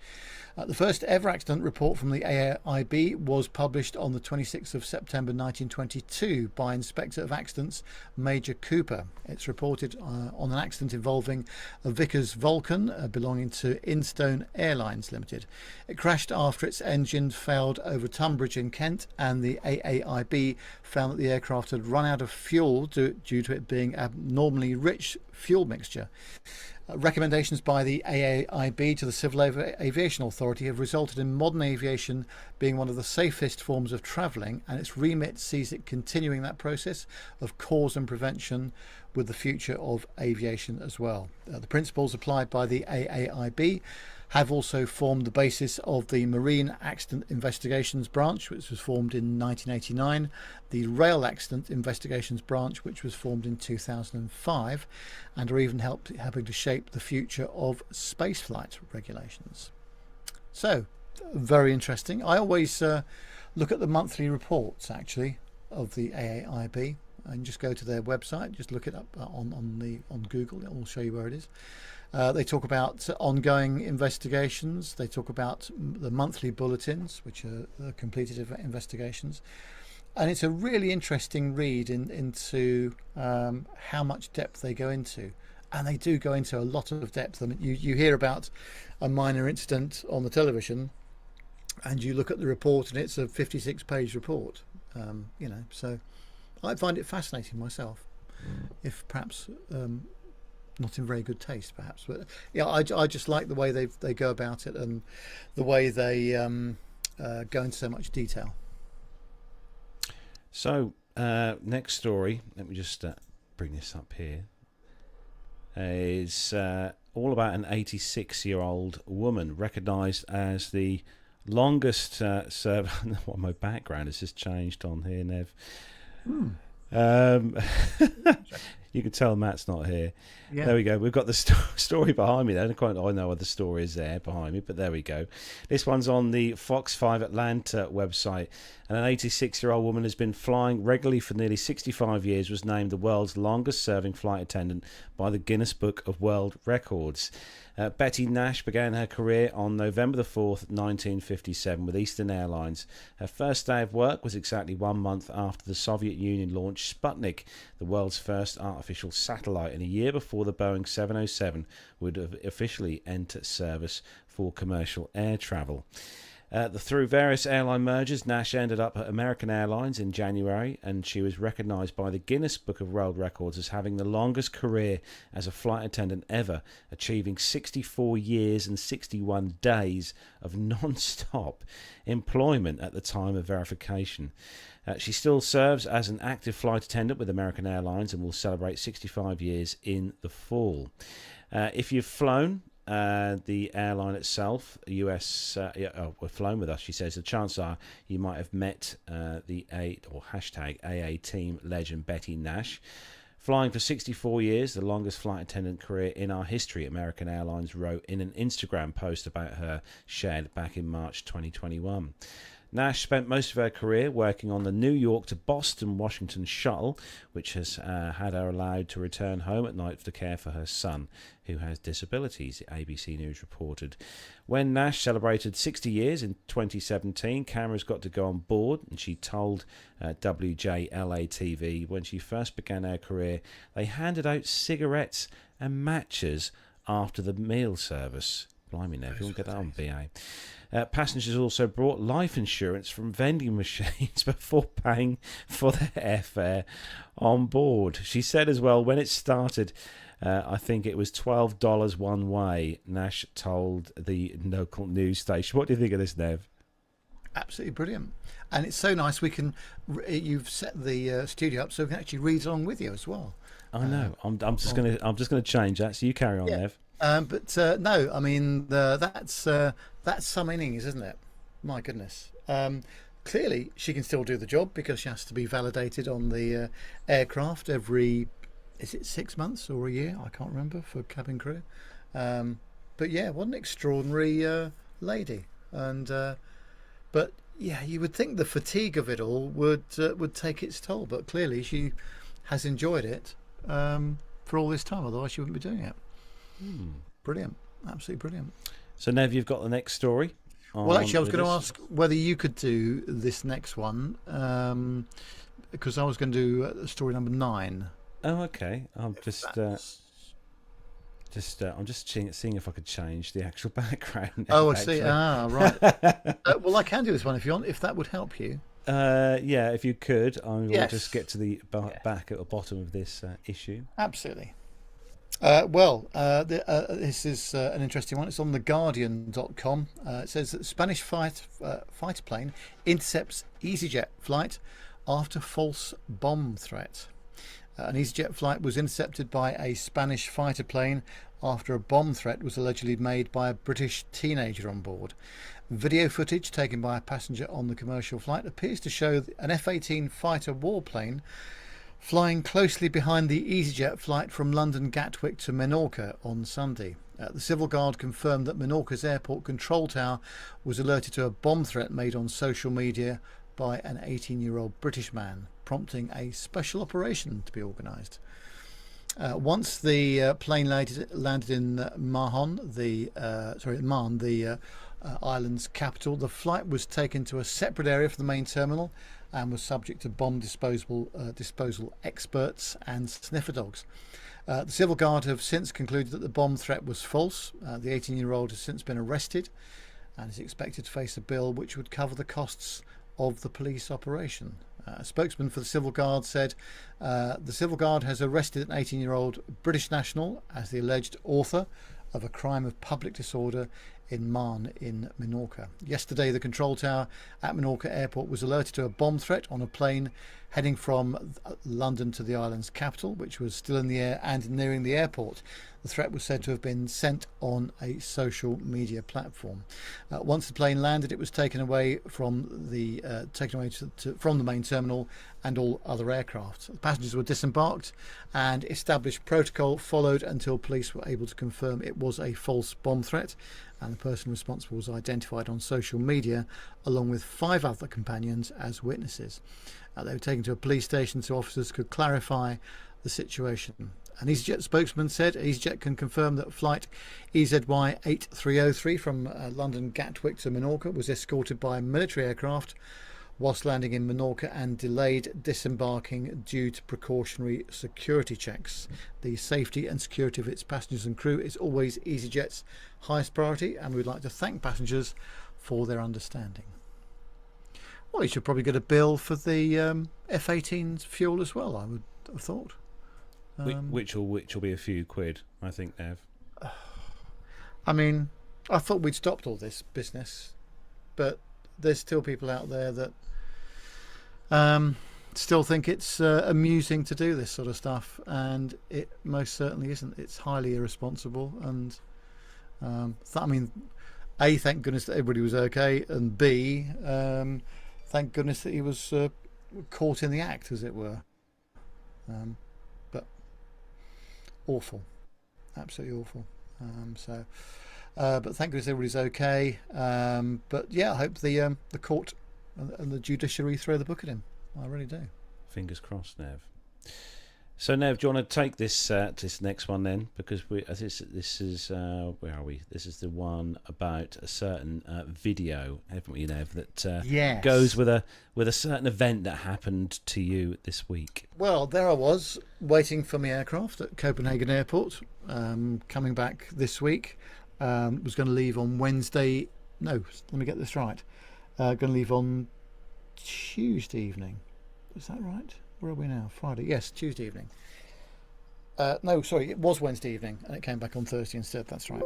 [SPEAKER 2] The first ever accident report from the AAIB was published on the 26th of September 1922 by Inspector of Accidents Major Cooper. It's reported on an accident involving a Vickers Vulcan belonging to Instone Airlines Limited. It crashed after its engine failed over Tunbridge in Kent, and the AAIB found that the aircraft had run out of fuel due to it being abnormally rich fuel mixture. Recommendations by the AAIB to the Civil Aviation Authority have resulted in modern aviation being one of the safest forms of travelling, and its remit sees it continuing that process of cause and prevention with the future of aviation as well. The principles applied by the AAIB have also formed the basis of the Marine Accident Investigations Branch, which was formed in 1989, the Rail Accident Investigations Branch, which was formed in 2005, and are even helping to shape the future of spaceflight regulations. So, very interesting. I always look at the monthly reports, actually, of the AAIB, and just go to their website, just look it up on Google, it will show you where it is. They talk about ongoing investigations. They talk about the monthly bulletins, which are the completed investigations. And it's a really interesting read into how much depth they go into. And they do go into a lot of depth. I mean, you hear about a minor incident on the television, and you look at the report, and it's a 56-page report. So I find it fascinating myself. If perhaps not in very good taste, perhaps. But yeah, I just like the way they go about it, and the way they go into so much detail.
[SPEAKER 1] So next story, let me just bring this up here, is all about an 86-year-old woman recognised as the longest server. What, my background has just changed on here, Nev. You can tell Matt's not here.
[SPEAKER 2] Yeah.
[SPEAKER 1] There we go. We've got the story behind me there. I don't quite know what the story is there behind me, but there we go. This one's on the Fox 5 Atlanta website. And an 86-year-old woman has been flying regularly for nearly 65 years, was named the world's longest-serving flight attendant by the Guinness Book of World Records. Betty Nash began her career on November the 4th, 1957 with Eastern Airlines. Her first day of work was exactly 1 month after the Soviet Union launched Sputnik, the world's first artificial satellite, and a year before the Boeing 707 would have officially enter service for commercial air travel. Through various airline mergers, Nash ended up at American Airlines in January, and she was recognised by the Guinness Book of World Records as having the longest career as a flight attendant ever, achieving 64 years and 61 days of non-stop employment at the time of verification. She still serves as an active flight attendant with American Airlines and will celebrate 65 years in the fall. If you've flown the airline itself, US, were flown with us, she says, the chances are you might have met the hashtag AA team legend Betty Nash. Flying for 64 years, the longest flight attendant career in our history, American Airlines wrote in an Instagram post about her shared back in March 2021. Nash spent most of her career working on the New York to Boston Washington shuttle, which has had her allowed to return home at night to care for her son, who has disabilities, the ABC News reported. When Nash celebrated 60 years in 2017, cameras got to go on board, and she told WJLA-TV when she first began her career, they handed out cigarettes and matches after the meal service. Blimey, Nev, you'll get that on BA. Passengers also brought life insurance from vending machines before paying for their airfare on board. She said as well, when it started, I think it was $12 one way, Nash told the local news station. What do you think of this, Nev?
[SPEAKER 2] Absolutely brilliant. And it's so nice you've set the studio up so we can actually read along with you as well.
[SPEAKER 1] I know. I'm just gonna change that. So you carry on, Nev.
[SPEAKER 2] No, I mean that's some innings, isn't it? My goodness. Clearly, she can still do the job because she has to be validated on the aircraft every, is it 6 months or a year? I can't remember, for cabin crew. But yeah, what an extraordinary lady. And but yeah, you would think the fatigue of it all would take its toll, but clearly she has enjoyed it for all this time. Otherwise, she wouldn't be doing it. Brilliant, absolutely brilliant.
[SPEAKER 1] So Nev, you've got the next story.
[SPEAKER 2] Well, actually, I was going to ask whether you could do this next one, because I was going to do story number 9.
[SPEAKER 1] Oh, okay. I'm just seeing if I could change the actual background.
[SPEAKER 2] Oh, I see. Right. Well, I can do this one if you want, if that would help you.
[SPEAKER 1] Yeah, if you could, I will just get to the back at the bottom of this issue.
[SPEAKER 2] Absolutely. This is an interesting one. It's on theguardian.com. It says that Spanish fighter plane intercepts EasyJet flight after false bomb threat. An EasyJet flight was intercepted by a Spanish fighter plane after a bomb threat was allegedly made by a British teenager on board. Video footage taken by a passenger on the commercial flight appears to show an F-18 fighter warplane flying closely behind the EasyJet flight from London Gatwick to Menorca on Sunday. The Civil Guard confirmed that Menorca's airport control tower was alerted to a bomb threat made on social media by an 18-year-old British man, prompting a special operation to be organised. Once the plane landed in Mahon, the island's capital, the flight was taken to a separate area from the main terminal and was subject to bomb disposal experts and sniffer dogs. The Civil Guard have since concluded that the bomb threat was false. The 18-year-old has since been arrested and is expected to face a bill which would cover the costs of the police operation. A spokesman for the Civil Guard said the Civil Guard has arrested an 18-year-old British national as the alleged author of a crime of public disorder in Marne in Minorca. Yesterday, the control tower at Minorca Airport was alerted to a bomb threat on a plane heading from London to the island's capital, which was still in the air and nearing the airport. The threat was said to have been sent on a social media platform. Once the plane landed, it was taken away from the from the main terminal and all other aircraft. The passengers were disembarked, and established protocol followed until police were able to confirm it was a false bomb threat. And the person responsible was identified on social media, along with 5 other companions as witnesses. They were taken to a police station so officers could clarify the situation. An EasyJet spokesman said EasyJet can confirm that flight EZY 8303 from London Gatwick to Minorca was escorted by a military aircraft whilst landing in Minorca and delayed disembarking due to precautionary security checks. The safety and security of its passengers and crew is always EasyJet's highest priority, and we'd like to thank passengers for their understanding. Well, you should probably get a bill for the F-18's fuel as well, I would have thought.
[SPEAKER 1] Which will be a few quid, I think, Nev.
[SPEAKER 2] I mean, I thought we'd stopped all this business, but there's still people out there that still think it's amusing to do this sort of stuff, and it most certainly isn't. It's highly irresponsible, and I mean, A, thank goodness that everybody was okay, and B, thank goodness that he was caught in the act, as it were. But awful, absolutely awful. But thank goodness everybody's okay. But yeah, I hope the court and the judiciary throw the book at him. I really do.
[SPEAKER 1] Fingers crossed, Nev. So, Nev, do you want to take this this next one then? Because this is where are we? This is the one about a certain video, haven't we, Nev? That
[SPEAKER 2] yes.
[SPEAKER 1] goes with a certain event that happened to you this week.
[SPEAKER 2] Well, there I was waiting for my aircraft at Copenhagen Airport, coming back this week. Was going to leave on Wednesday. No, let me get this right. Going to leave on Tuesday evening. Is that right? Where are we now? Friday. Yes, Tuesday evening. No, sorry, it was Wednesday evening, and it came back on Thursday instead. That's right.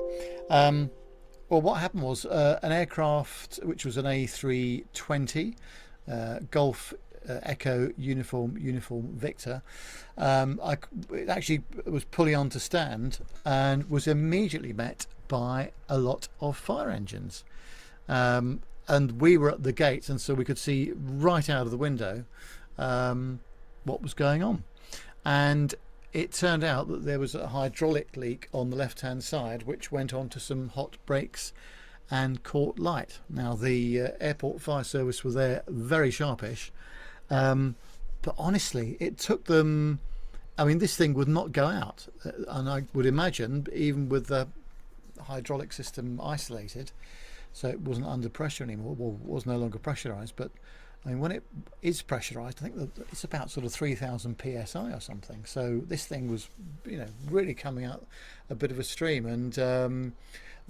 [SPEAKER 2] Well, what happened was an aircraft, which was an A320, Golf Echo Uniform Victor. It actually was pulling on to stand and was immediately met by a lot of fire engines. And we were at the gate, and so we could see right out of the window what was going on. And it turned out that there was a hydraulic leak on the left hand side, which went on to some hot brakes and caught light. Now the airport fire service were there, very sharpish, but honestly it took them, I mean, this thing would not go out, and I would imagine even with the hydraulic system isolated, so it wasn't under pressure anymore, well, it was no longer pressurized, but I mean, when it is pressurized, I think that it's about sort of 3,000 psi or something. So this thing was, really coming out a bit of a stream. And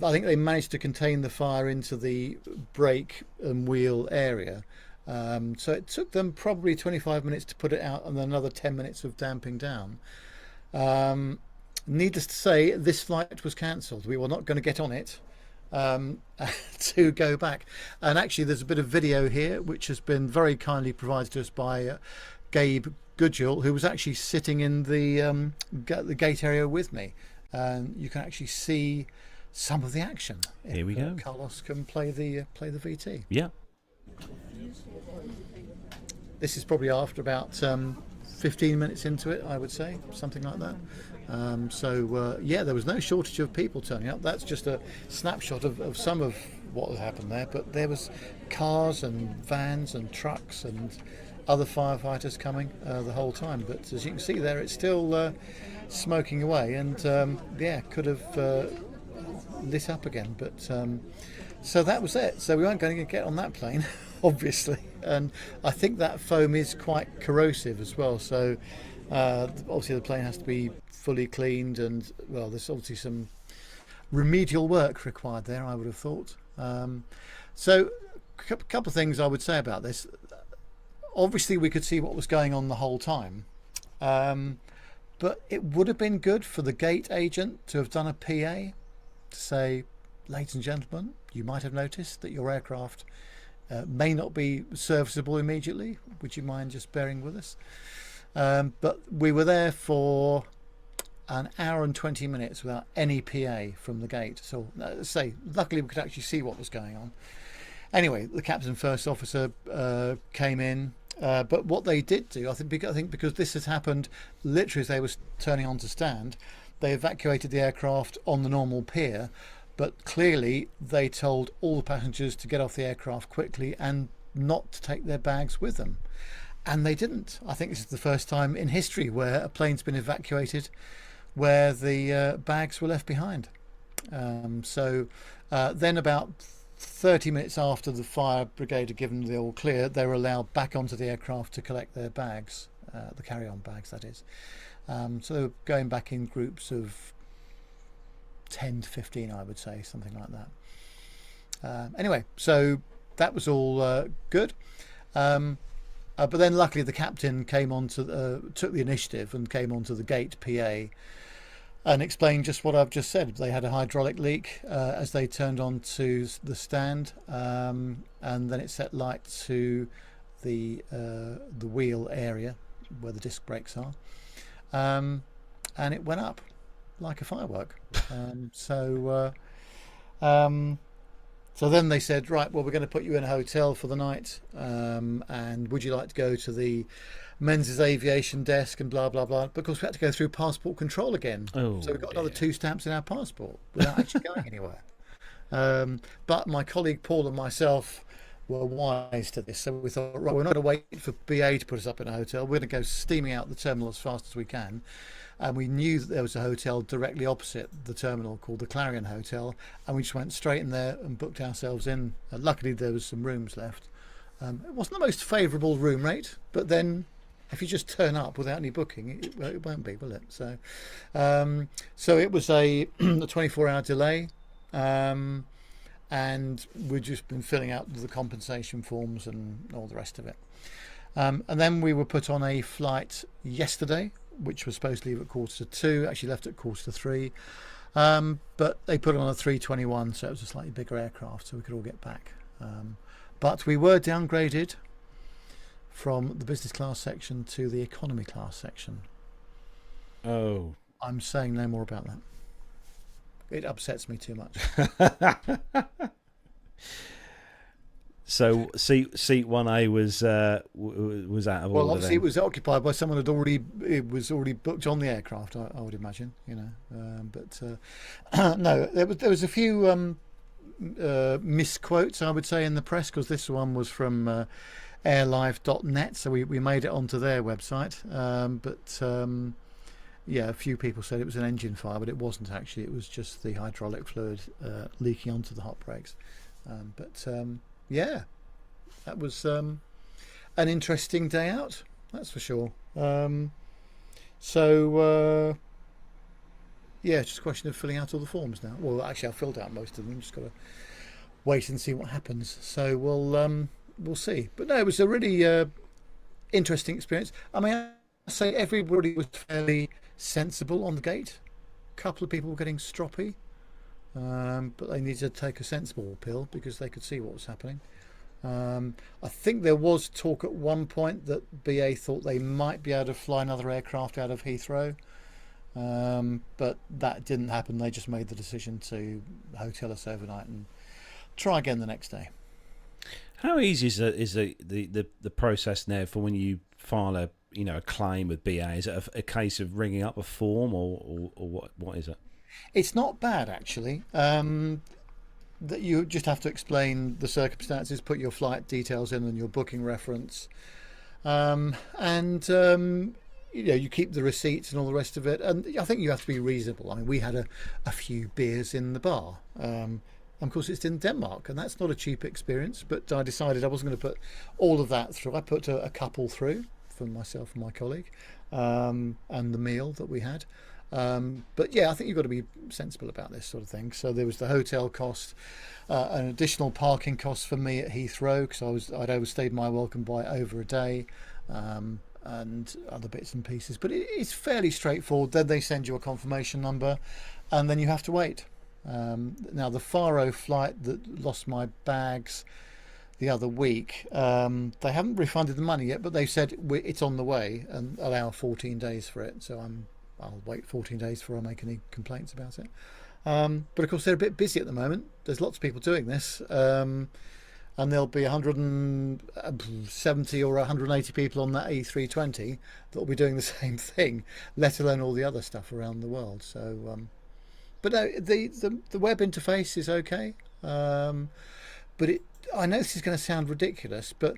[SPEAKER 2] I think they managed to contain the fire into the brake and wheel area. So it took them probably 25 minutes to put it out, and then another 10 minutes of damping down. Needless to say, this flight was cancelled. We were not going to get on it to go back. And actually there's a bit of video here which has been very kindly provided to us by Gabe Goodgill, who was actually sitting in the gate area with me, and you can actually see some of the action.
[SPEAKER 1] Here we go.
[SPEAKER 2] Carlos can play the VT.
[SPEAKER 1] Yeah.
[SPEAKER 2] This is probably after about 15 minutes into it, I would say, something like that. Yeah, there was no shortage of people turning up. That's just a snapshot of some of what had happened there, but there was cars and vans and trucks and other firefighters coming the whole time. But as you can see there, it's still smoking away, and could have lit up again. But so that was it. So we weren't going to get on that plane, obviously, and I think that foam is quite corrosive as well. So obviously the plane has to be fully cleaned, and well, there's obviously some remedial work required there, I would have thought. So a couple of things I would say about this. Obviously, we could see what was going on the whole time. But it would have been good for the gate agent to have done a PA to say, ladies and gentlemen, you might have noticed that your aircraft may not be serviceable immediately. Would you mind just bearing with us? But we were there for an hour and 20 minutes without any PA from the gate. So, luckily we could actually see what was going on. Anyway, the captain and first officer came in. But what they did do, I think because this has happened literally as they were turning on to stand, they evacuated the aircraft on the normal pier, but clearly they told all the passengers to get off the aircraft quickly and not to take their bags with them. And they didn't. I think this is the first time in history where a plane's been evacuated where the bags were left behind. Then about 30 minutes after the fire brigade had given the all clear, they were allowed back onto the aircraft to collect their bags, the carry-on bags, that is. So they were going back in groups of 10 to 15, I would say, something like that. Anyway, so that was all good. But then luckily the captain came on to took the initiative and came onto the gate PA and explained just what I've just said. They had a hydraulic leak as they turned on to the stand, and then it set light to the wheel area where the disc brakes are, and it went up like a firework. So then they said, right, well, we're going to put you in a hotel for the night, and would you like to go to the men's aviation desk and blah, blah, blah. Because we had to go through passport control again. So we got another 2 stamps in our passport without actually going anywhere. But my colleague Paul and myself were wise to this. So we thought, right, we're not going to wait for BA to put us up in a hotel. We're going to go steaming out the terminal as fast as we can. And we knew that there was a hotel directly opposite the terminal called the Clarion Hotel, and we just went straight in there and booked ourselves in. Luckily there was some rooms left. It wasn't the most favourable room rate, but then if you just turn up without any booking, it won't be, will it? So it was a 24-hour delay, and we've just been filling out the compensation forms and all the rest of it. And then we were put on a flight yesterday, which was supposed to leave at 2:45, actually left at 2:45. But they put on a 321, so it was a slightly bigger aircraft, so we could all get back. But we were downgraded from the business class section to the economy class section. Oh. I'm saying no more about that. It upsets me too much.
[SPEAKER 1] So seat 1A was out of order.
[SPEAKER 2] Well, obviously
[SPEAKER 1] then.
[SPEAKER 2] It was occupied by someone it was already booked on the aircraft. I would imagine, no, there was a few misquotes, I would say, in the press, because this one was from airlive.net, so we made it onto their website. A few people said it was an engine fire, but it wasn't actually. It was just the hydraulic fluid leaking onto the hot brakes. Yeah, that was an interesting day out, that's for sure. Just a question of filling out all the forms now. Well, actually, I've filled out most of them. Just got to wait and see what happens. So we'll see. But no, it was a really interesting experience. I mean, I say everybody was fairly sensible on the gate. A couple of people were getting stroppy. But they needed to take a sensible pill because they could see what was happening. I think there was talk at one point that BA thought they might be able to fly another aircraft out of Heathrow, but that didn't happen. They just made the decision to hotel us overnight and try again the next day.
[SPEAKER 1] How easy is the process now for when you file a claim with BA? Is it a case of ringing up a form or what is it?
[SPEAKER 2] It's not bad, actually. That you just have to explain the circumstances, put your flight details in and your booking reference, you keep the receipts and all the rest of it. And I think you have to be reasonable. I mean, we had a few beers in the bar. Of course, it's in Denmark, and that's not a cheap experience. But I decided I wasn't going to put all of that through. I put a couple through for myself and my colleague, and the meal that we had. But yeah, I think you've got to be sensible about this sort of thing. So there was the hotel cost, an additional parking cost for me at Heathrow because I'd overstayed my welcome by over a day, and other bits and pieces. But it's fairly straightforward. Then they send you a confirmation number, and then you have to wait. Now the Faro flight that lost my bags the other week, they haven't refunded the money yet, but they said it's on the way and allow 14 days for it. So I'll wait 14 days before I make any complaints about it. But of course they're a bit busy at the moment. There's lots of people doing this, and there'll be 170 or 180 people on that A320 that will be doing the same thing, let alone all the other stuff around the world. So, but no, the web interface is okay. But I know this is going to sound ridiculous, but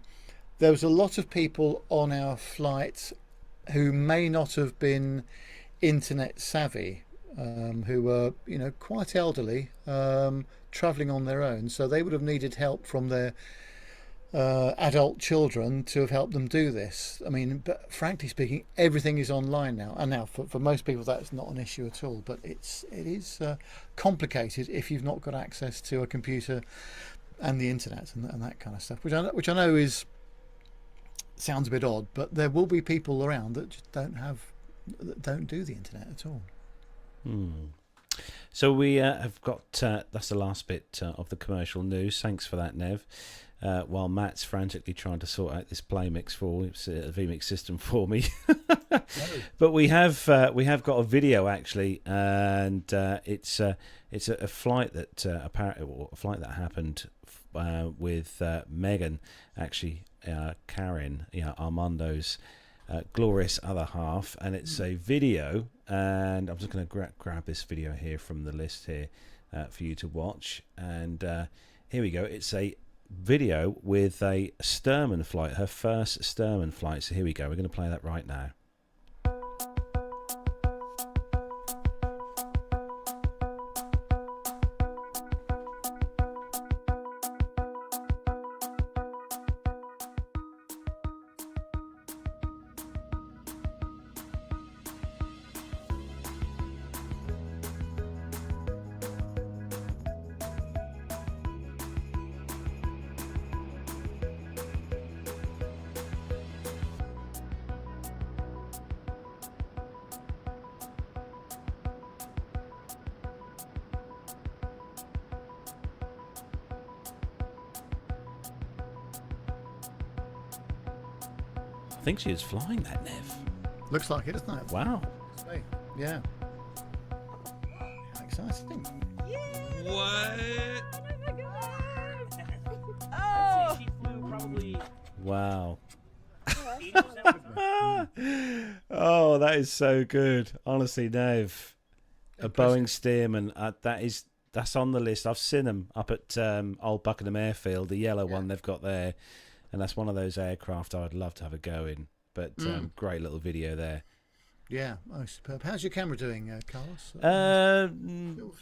[SPEAKER 2] there was a lot of people on our flight who may not have been internet savvy, who were, quite elderly, travelling on their own. So they would have needed help from their adult children to have helped them do this. I mean, but frankly speaking, everything is online now. And now for most people, that's not an issue at all. But it is complicated if you've not got access to a computer and the internet and that kind of stuff, which I know sounds a bit odd, but there will be people around that just don't do the internet at all.
[SPEAKER 1] So we have got that's the last bit of the commercial news. Thanks for that, Nev. While Matt's frantically trying to sort out this play mix vmix system for me. But we have got a video actually, and it's a flight that a flight that happened with Megan, actually carrying Armando's glorious other half, and it's a video, and I'm just going to grab this video here from the list here for you to watch, and here we go. It's a video with a Sturman flight, her first Sturman flight. So here we go, we're going to play that right now. I think she is flying that, Nev.
[SPEAKER 2] Looks like it, doesn't it?
[SPEAKER 1] Wow.
[SPEAKER 2] Yeah. How exciting.
[SPEAKER 4] What?
[SPEAKER 5] Oh! She flew probably.
[SPEAKER 1] Wow.
[SPEAKER 5] 80%
[SPEAKER 1] Oh, that is so good. Honestly, Nev, a Boeing Stearman, that's on the list. I've seen them up at Old Buckingham Airfield, the yellow one they've got there, and that's one of those aircraft I'd love to have a go in. But great little video there.
[SPEAKER 2] Yeah, superb. How's your camera doing, Carlos?
[SPEAKER 1] A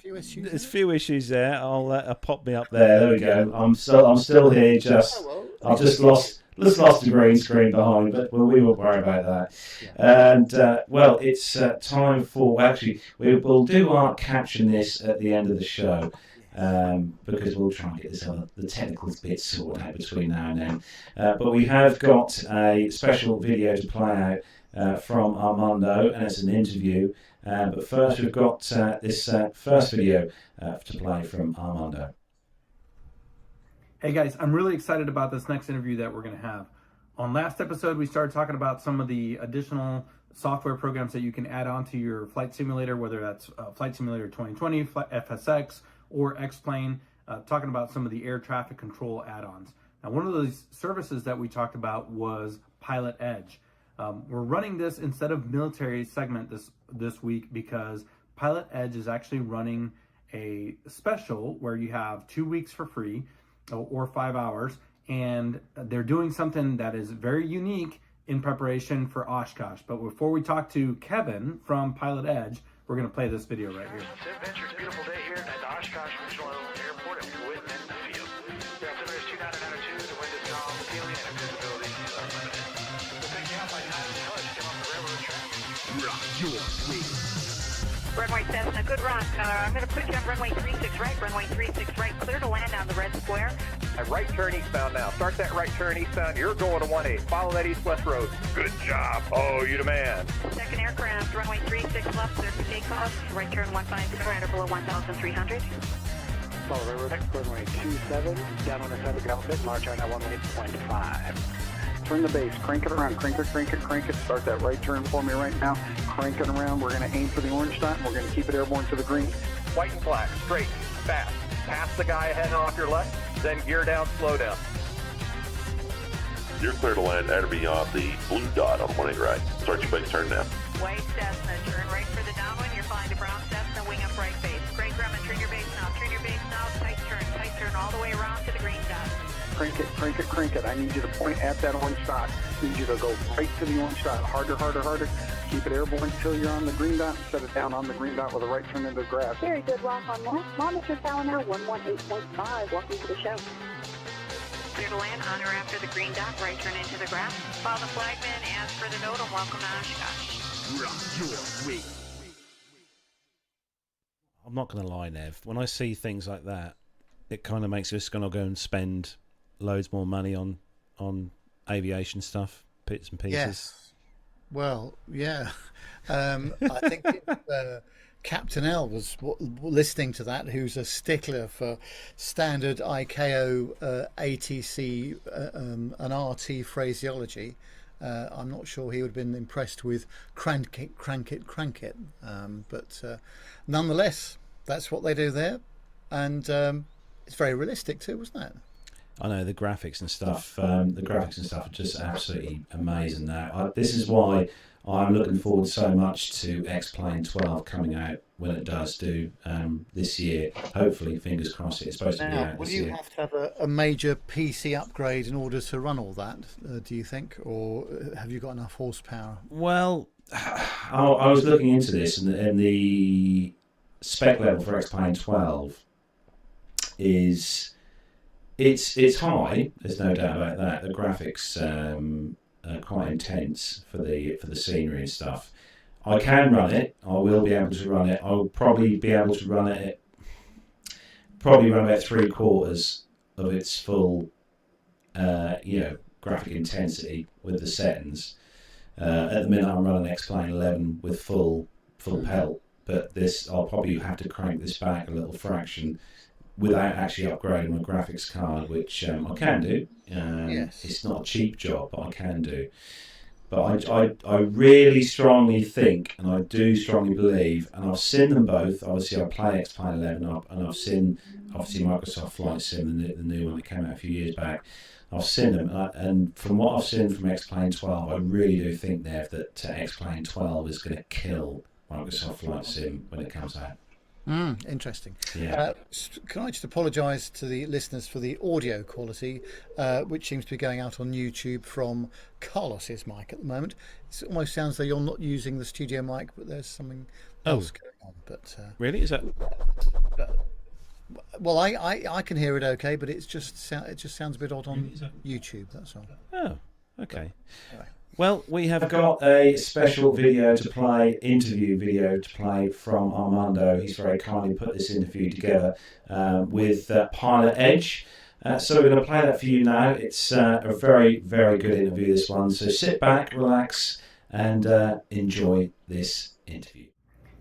[SPEAKER 2] few issues.
[SPEAKER 1] There's a few issues there. I'll pop me up there. There we go. I'm still here. I've just lost the green screen behind, but we won't worry about that. Yeah. And it's time for. Actually, we'll do our caption this at the end of the show. Because we'll try and get the technical bits sorted out between now and then. But we have got a special video to play out from Armando, and it's an interview. But first we've got this first video to play from Armando.
[SPEAKER 4] Hey guys, I'm really excited about this next interview that we're going to have. On last episode, we started talking about some of the additional software programs that you can add on to your flight simulator, whether that's Flight Simulator 2020, FSX, or X-Plane, talking about some of the air traffic control add-ons. Now, one of those services that we talked about was PilotEdge. We're running this instead of military segment this week because PilotEdge is actually running a special where you have 2 weeks for free or 5 hours, and they're doing something that is very unique in preparation for Oshkosh. But before we talk to Kevin from PilotEdge, we're going to play this video right here.
[SPEAKER 3] SimVenture, it's a beautiful day here at the Oshkosh Regional Airport in Whitman Field. The altimeter is 2992, the wind is calm, feeling and visibility limited. We'll take you out by 9 touch, get on the railroad track.
[SPEAKER 6] Rock your space. Runway Cessna, good run. I'm going to put you on runway 36 right, runway 36 right, clear to land on the red square.
[SPEAKER 7] Right turn eastbound now. Start that right turn eastbound. You're going to 18. Follow that east-west road. Good job. Oh, you the man.
[SPEAKER 6] Second aircraft, runway 36 left, clear for takeoff. Right turn 15, surrender below 1,300.
[SPEAKER 3] Follow river, runway 27, down on the side of the ground bit, March on 18.5.
[SPEAKER 8] Turn the base, crank it around, crank it, crank it, crank it. Start that right turn for me right now. Crank it around. We're going to aim for the orange dot, and we're going to keep it airborne to the green.
[SPEAKER 7] White and black, straight, fast. Pass the guy ahead and off your left, then gear down, slow down.
[SPEAKER 9] You're clear to land at or beyond the blue dot on 18 right. Start your base turn now.
[SPEAKER 6] White Cessna, turn right for the downwind. You're flying to brown Cessna, wing up right base. Great Grumman, turn your base now. Turn your base now. Tight turn all the way around to the green dot.
[SPEAKER 8] Crank it, crank it, crank it. I need you to point at that orange dot. I need you to go right to the orange dot. Harder, harder, harder. Keep it airborne until you're on the green dot. Set it down on the green dot with a right turn into the grass.
[SPEAKER 10] Very good, rock on one. Monitor calendar 118.5. Welcome to the show.
[SPEAKER 6] Clear to land on or after the green dot, right turn into the grass. Follow the flagman as per the note and welcome to Oshkosh.
[SPEAKER 1] I'm not going to lie, Nev. When I see things like that, it kind of makes us going to go and spend loads more money on aviation stuff, bits and pieces.
[SPEAKER 2] Yes. Well, yeah. I think Captain L was listening to that, who's a stickler for standard ICAO ATC and RT phraseology. I'm not sure he would have been impressed with crank it. But nonetheless, that's what they do there. And it's very realistic too, wasn't it?
[SPEAKER 1] I know the graphics and stuff. The graphics and stuff are just absolutely amazing now. This is why I'm looking forward so much to X-Plane 12 coming out when it does do this year. Hopefully, fingers crossed, it's supposed to be out
[SPEAKER 2] Will
[SPEAKER 1] this
[SPEAKER 2] you
[SPEAKER 1] year.
[SPEAKER 2] have to have a major PC upgrade in order to run all that, do you think? Or have you got enough horsepower?
[SPEAKER 1] Well, I was looking into this, and the spec level for X-Plane 12 is it's high. There's no doubt about that. The graphics are quite intense for the scenery and stuff. I can run it. I will be able to run it. I'll probably be able to run it. Probably run about 3/4 of its full, graphic intensity with the settings. At the minute, I'm running X-Plane 11 with full pelt, but this I'll probably have to crank this back a little fraction without actually upgrading my graphics card, which I can do.
[SPEAKER 2] Yes.
[SPEAKER 1] It's not a cheap job, but I can do. But I really strongly think, and I do strongly believe, and I've seen them both. Obviously, I play X-Plane 11, and I've seen, obviously, Microsoft Flight Sim, the new one that came out a few years back. I've seen them, and from what I've seen from X-Plane 12, I really do think, Nev, that X-Plane 12 is going to kill Microsoft Flight Sim when it comes out.
[SPEAKER 2] Interesting.
[SPEAKER 1] Yeah.
[SPEAKER 2] Can I just apologise to the listeners for the audio quality, which seems to be going out on YouTube from Carlos's mic at the moment. It almost sounds as though you're not using the studio mic, but there's something else going on. But
[SPEAKER 1] Really? Is that?
[SPEAKER 2] Well, I can hear it okay, but it just sounds a bit odd on YouTube. That's all.
[SPEAKER 1] Oh, okay.
[SPEAKER 2] Anyway.
[SPEAKER 1] Well, we have got a special interview video to play from Armando. He's very kindly put this interview together with PilotEdge. So we're going to play that for you now. It's a very, very good interview, this one. So sit back, relax, and enjoy this interview.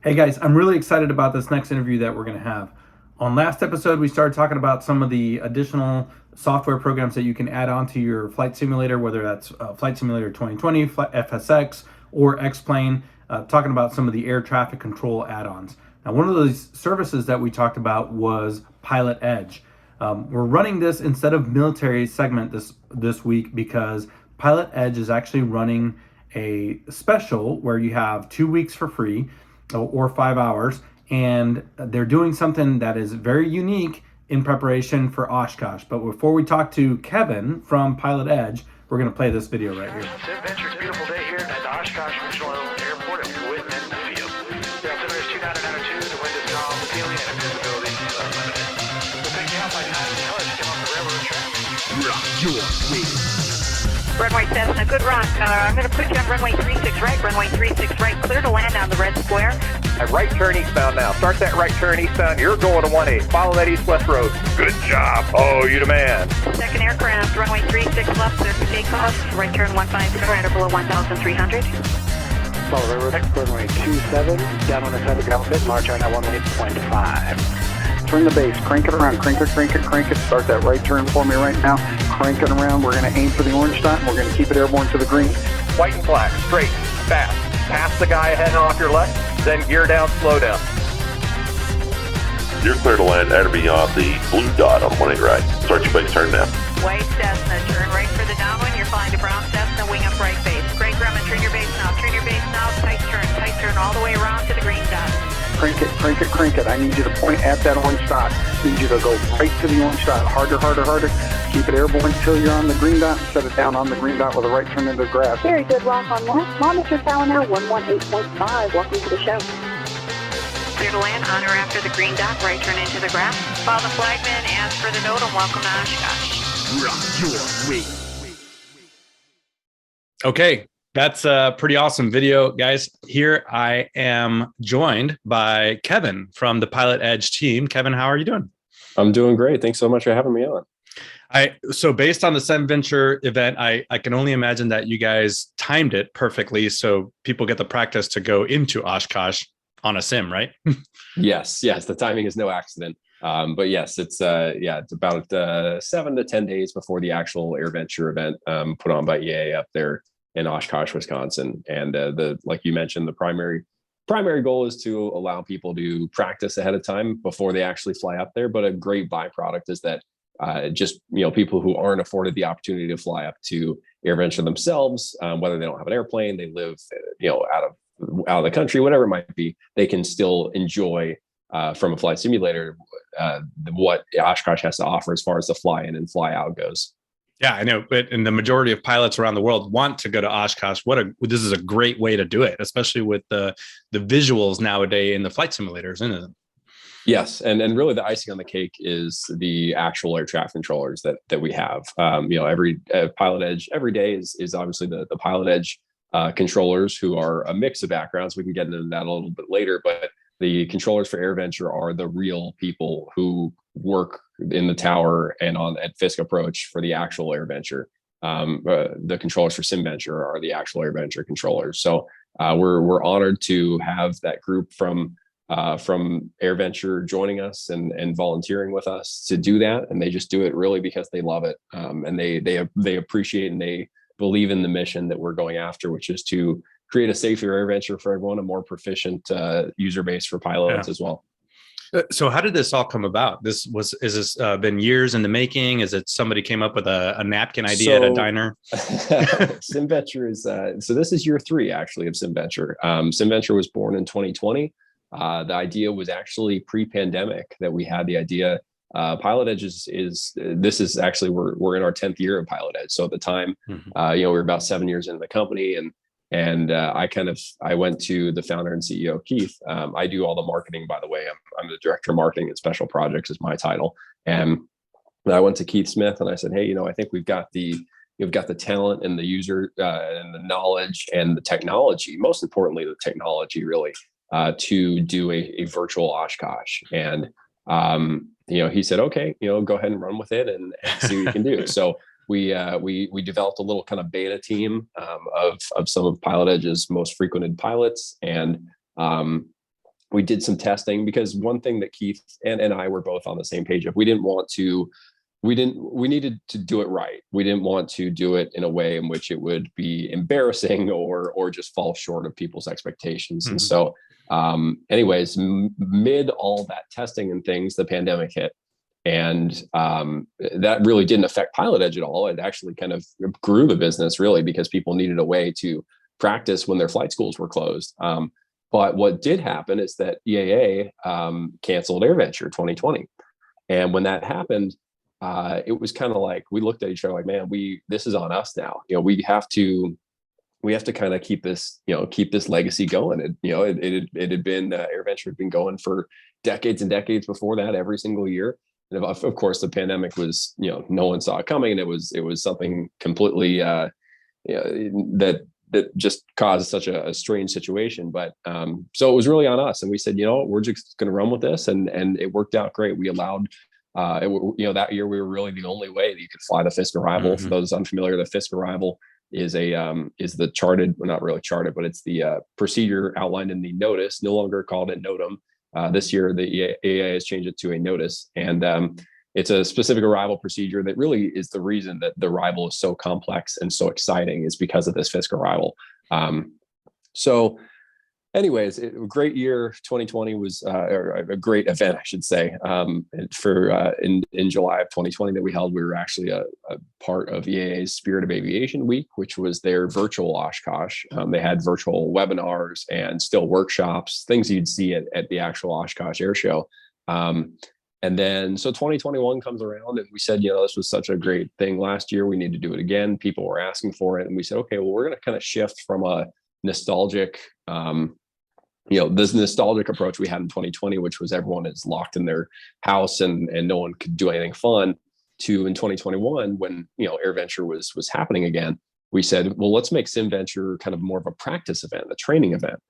[SPEAKER 4] Hey guys, I'm really excited about this next interview that we're going to have. On last episode, we started talking about some of the additional software programs that you can add on to your flight simulator, whether that's Flight Simulator 2020, FSX, or X-Plane, talking about some of the air traffic control add-ons. Now, one of those services that we talked about was PilotEdge. We're running this instead of military segment this week because PilotEdge is actually running a special where you have 2 weeks for free or 5 hours, and they're doing something that is very unique in preparation for Oshkosh. But before we talk to Kevin from PilotEdge, we're going to play this video right here.
[SPEAKER 3] SimVenture's beautiful day here at the Oshkosh Regional Airport and Whitman Field. The altimeter is 2992, the wind is calm, the feeling and visibility is unlimited. We'll take you out by 9 hours to come off the railroad track.
[SPEAKER 6] Runway Cessna, good run. I'm going to put you on runway 36 right, runway 36 right, clear to land on the red square.
[SPEAKER 7] Right turn eastbound now. Start that right turn eastbound. You're going to 18. Follow that east-west road. Good job. Oh, you the man.
[SPEAKER 6] Second aircraft, runway 36 left, clear for takeoff. Right turn 15, radar below 1,300.
[SPEAKER 8] Follow the road, runway 27, down on the side of the ground bit, March on 18.5. Turn the base, crank it around, crank it. Start that right turn for me right now. Crank it around. We're going to aim for the orange dot, and we're going to keep it airborne to the green.
[SPEAKER 7] White and black, straight, fast. Pass the guy ahead and off your left, then gear down, slow down.
[SPEAKER 9] You're clear to land at or beyond the blue dot on 18 right. Start your base turn now.
[SPEAKER 6] White Cessna, turn right for the downwind. You're flying to brown Cessna, wing up right base. Gray Grumman, turn your base now. Tight turn all the way around to the green dot.
[SPEAKER 8] Crank it. I need you to point at that orange dot. I need you to go right to the orange dot. Harder. Keep it airborne until you're on the green dot. Set it down on the green dot with a right turn into the grass.
[SPEAKER 10] Very good, rock on left. Monitor tower now 118.5. Welcome to the show.
[SPEAKER 6] Clear to land on or after the green dot, right turn into the grass. Follow the flagman as for the note and welcome to Oshkosh.
[SPEAKER 4] Okay, that's a pretty awesome video, guys. Here I am joined by Kevin from the PilotEdge team. Kevin, how are you doing?
[SPEAKER 11] I'm doing great. Thanks so much for having me on.
[SPEAKER 4] So based on the SimVenture event, I can only imagine that you guys timed it perfectly so people get the practice to go into Oshkosh on a sim, right?
[SPEAKER 11] Yes. The timing is no accident. But yes, it's about 7 to 10 days before the actual AirVenture event put on by EAA up there in Oshkosh, Wisconsin. And like you mentioned, the primary goal is to allow people to practice ahead of time before they actually fly up there. But a great byproduct is that people who aren't afforded the opportunity to fly up to AirVenture themselves, whether they don't have an airplane, they live out of the country, whatever it might be, they can still enjoy from a flight simulator what Oshkosh has to offer as far as the fly in and fly out goes.
[SPEAKER 4] Yeah, I know, and the majority of pilots around the world want to go to Oshkosh. This is a great way to do it, especially with the visuals nowadays in the flight simulators, isn't it?
[SPEAKER 11] Yes, and really the icing on the cake is the actual air traffic controllers that we have. Every PilotEdge every day is obviously the PilotEdge controllers, who are a mix of backgrounds. We can get into that a little bit later, but the controllers for AirVenture are the real people who work in the tower and at Fisk Approach for the actual AirVenture. The controllers for SimVenture are the actual AirVenture controllers. So we're honored to have that group from AirVenture joining us and volunteering with us to do that, and they just do it really because they love it, and they appreciate and they believe in the mission that we're going after, which is to create a safer AirVenture for everyone, a more proficient user base for pilots as well.
[SPEAKER 4] So how did this all come about? Is this been years in the making? Is it somebody came up with a napkin idea at a diner?
[SPEAKER 11] SimVenture is so this is year 3 actually of SimVenture. SimVenture was born in 2020. The idea was actually pre-pandemic that we had the idea. PilotEdge this is actually we're in our 10th year of PilotEdge. So at the time, we were about 7 years into the company, and I went to the founder and CEO Keith. I do all the marketing, by the way. I'm the director of marketing and special projects is my title. And I went to Keith Smith and I said, hey, I think we've got the talent and the user and the knowledge and the technology. Most importantly, the technology really. To do a virtual Oshkosh. And, he said, okay, go ahead and run with it and see what you can do. So we developed a little kind of beta team of some of PilotEdge's most frequented pilots. And we did some testing, because one thing that Keith and I were both on the same page of, we needed to do it right. We didn't want to do it in a way in which it would be embarrassing or just fall short of people's expectations. And so anyways, mid all that testing and things, the pandemic hit, and that really didn't affect PilotEdge at all. It actually kind of grew the business really, because people needed a way to practice when their flight schools were closed. But what did happen is that EAA canceled AirVenture 2020. And when that happened, it was kind of like, we looked at each other like, man, this is on us now. We have to kind of keep this legacy going. It had been AirVenture had been going for decades and decades before that, every single year. And of course, the pandemic was, no one saw it coming, and it was something completely that that just caused such a strange situation. But so it was really on us, and we said, we're just going to run with this, and it worked out great. We allowed, that year we were really the only way that you could fly the Fisk Arrival. For those unfamiliar, the Fisk Arrival is the charted, well, not really charted, but it's the procedure outlined in the notice, no longer called a NOTAM. This year, the AAA has changed it to a notice, and it's a specific arrival procedure that really is the reason that the arrival is so complex and so exciting, is because of this Fisk Arrival. So anyways, a great year. 2020 was a great event, I should say. In July of 2020 that we held, we were actually a part of EAA's Spirit of Aviation Week, which was their virtual Oshkosh. They had virtual webinars and still workshops, things you'd see at the actual Oshkosh Air Show. And then, so 2021 comes around, and we said, this was such a great thing last year. We need to do it again. People were asking for it. And we said, okay, well, we're going to kind of shift from a nostalgic, this nostalgic approach we had in 2020, which was everyone is locked in their house and no one could do anything fun, to in 2021, when, AirVenture was happening again. We said, well, let's make SimVenture kind of more of a practice event, a training event.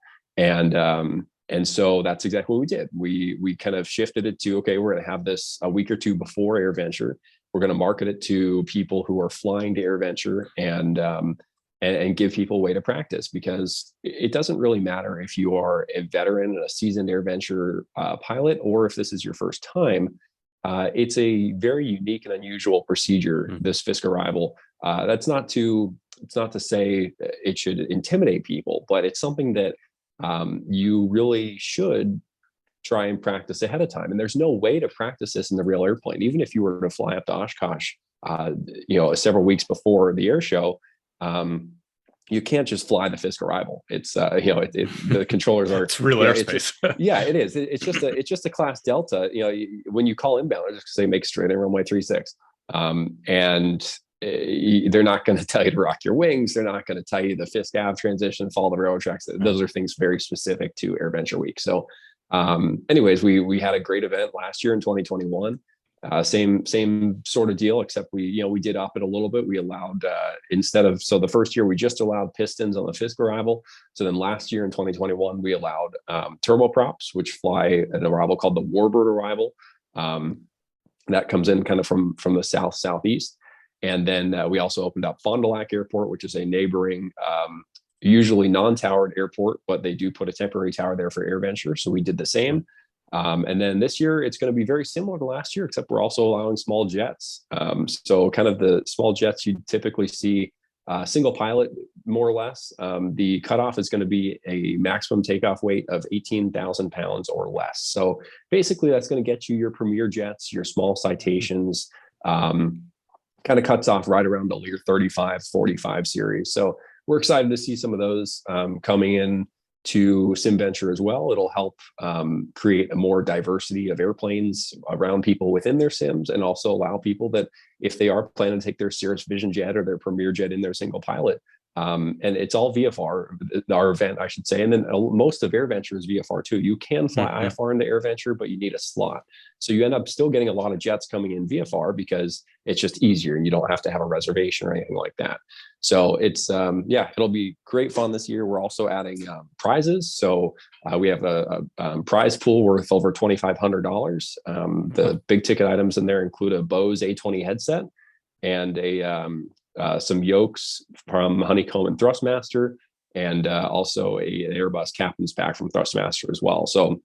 [SPEAKER 11] And so that's exactly what we did. We kind of shifted it to, okay, we're going to have this a week or two before AirVenture. We're going to market it to people who are flying to AirVenture and give people a way to practice, because it doesn't really matter if you are a veteran and a seasoned AirVenture pilot, or if this is your first time. It's a very unique and unusual procedure, this Fisk Arrival. It's not to say it should intimidate people, but it's something that you really should try and practice ahead of time. And there's no way to practice this in the real airplane. Even if you were to fly up to Oshkosh, several weeks before the air show, you can't just fly the Fisk Arrival. It's the controllers are
[SPEAKER 4] it's real airspace.
[SPEAKER 11] It is. It's just a class Delta. When you call inbound, I just say make straight in runway 36, and they're not going to tell you to rock your wings. They're not going to tell you the Fisk Ave transition, follow the railroad tracks. Those are things very specific to AirVenture Week. So, anyways, we had a great event last year in 2021. Same sort of deal, except we did up it a little bit. We allowed so the first year we just allowed pistons on the Fisk Arrival. So then last year in 2021 we allowed turboprops, which fly an arrival called the Warbird Arrival. That comes in kind of from the southeast. And then we also opened up Fond du Lac Airport, which is a neighboring, usually non-towered airport, but they do put a temporary tower there for AirVenture. So we did the same. And then this year, it's going to be very similar to last year, except we're also allowing small jets. So kind of the small jets you typically see, single pilot, more or less. The cutoff is going to be a maximum takeoff weight of 18,000 pounds or less. So basically, that's going to get you your premier jets, your small citations, kind of cuts off right around your 35, 45 series. So we're excited to see some of those coming in to SimVenture as well. It'll help create a more diversity of airplanes around people within their sims, and also allow people that if they are planning to take their Cirrus Vision jet or their Premier jet in their single pilot, and it's all VFR, our event, I should say. And then most of AirVenture is VFR too. You can fly IFR into AirVenture, but you need a slot. So you end up still getting a lot of jets coming in VFR because it's just easier and you don't have to have a reservation or anything like that. So it's, it'll be great fun this year. We're also adding prizes. So we have a prize pool worth over $2,500. The big ticket items in there include a Bose A20 headset and some yokes from Honeycomb and Thrustmaster, and also an Airbus captain's pack from Thrustmaster as well. So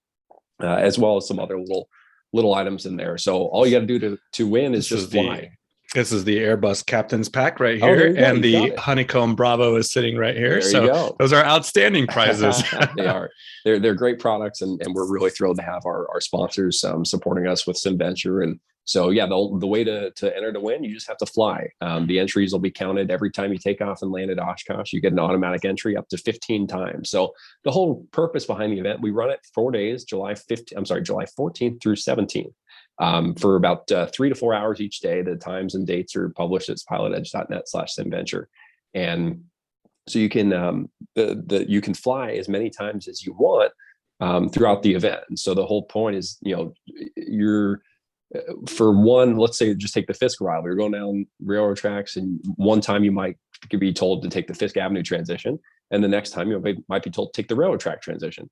[SPEAKER 11] as well as some other little items in there. So all you got to do to win is just fly.
[SPEAKER 4] This is the Airbus captain's pack right here, and the Honeycomb Bravo is sitting right here. So those are outstanding prizes.
[SPEAKER 11] They are. They're great products, and we're really thrilled to have our sponsors supporting us with SimVenture. And so, the way to enter to win, you just have to fly. The entries will be counted every time you take off and land at Oshkosh. You get an automatic entry up to 15 times. So the whole purpose behind the event, we run it 4 days, July 14th through 17th. For about 3 to 4 hours each day. The times and dates are published at pilotedge.net/SimVenture. And so you can you can fly as many times as you want throughout the event. And so the whole point is, you're for one, let's say just take the Fisk Arrival. You're going down railroad tracks, and one time you might could be told to take the Fisk Avenue transition, and the next time you might be told to take the railroad track transition.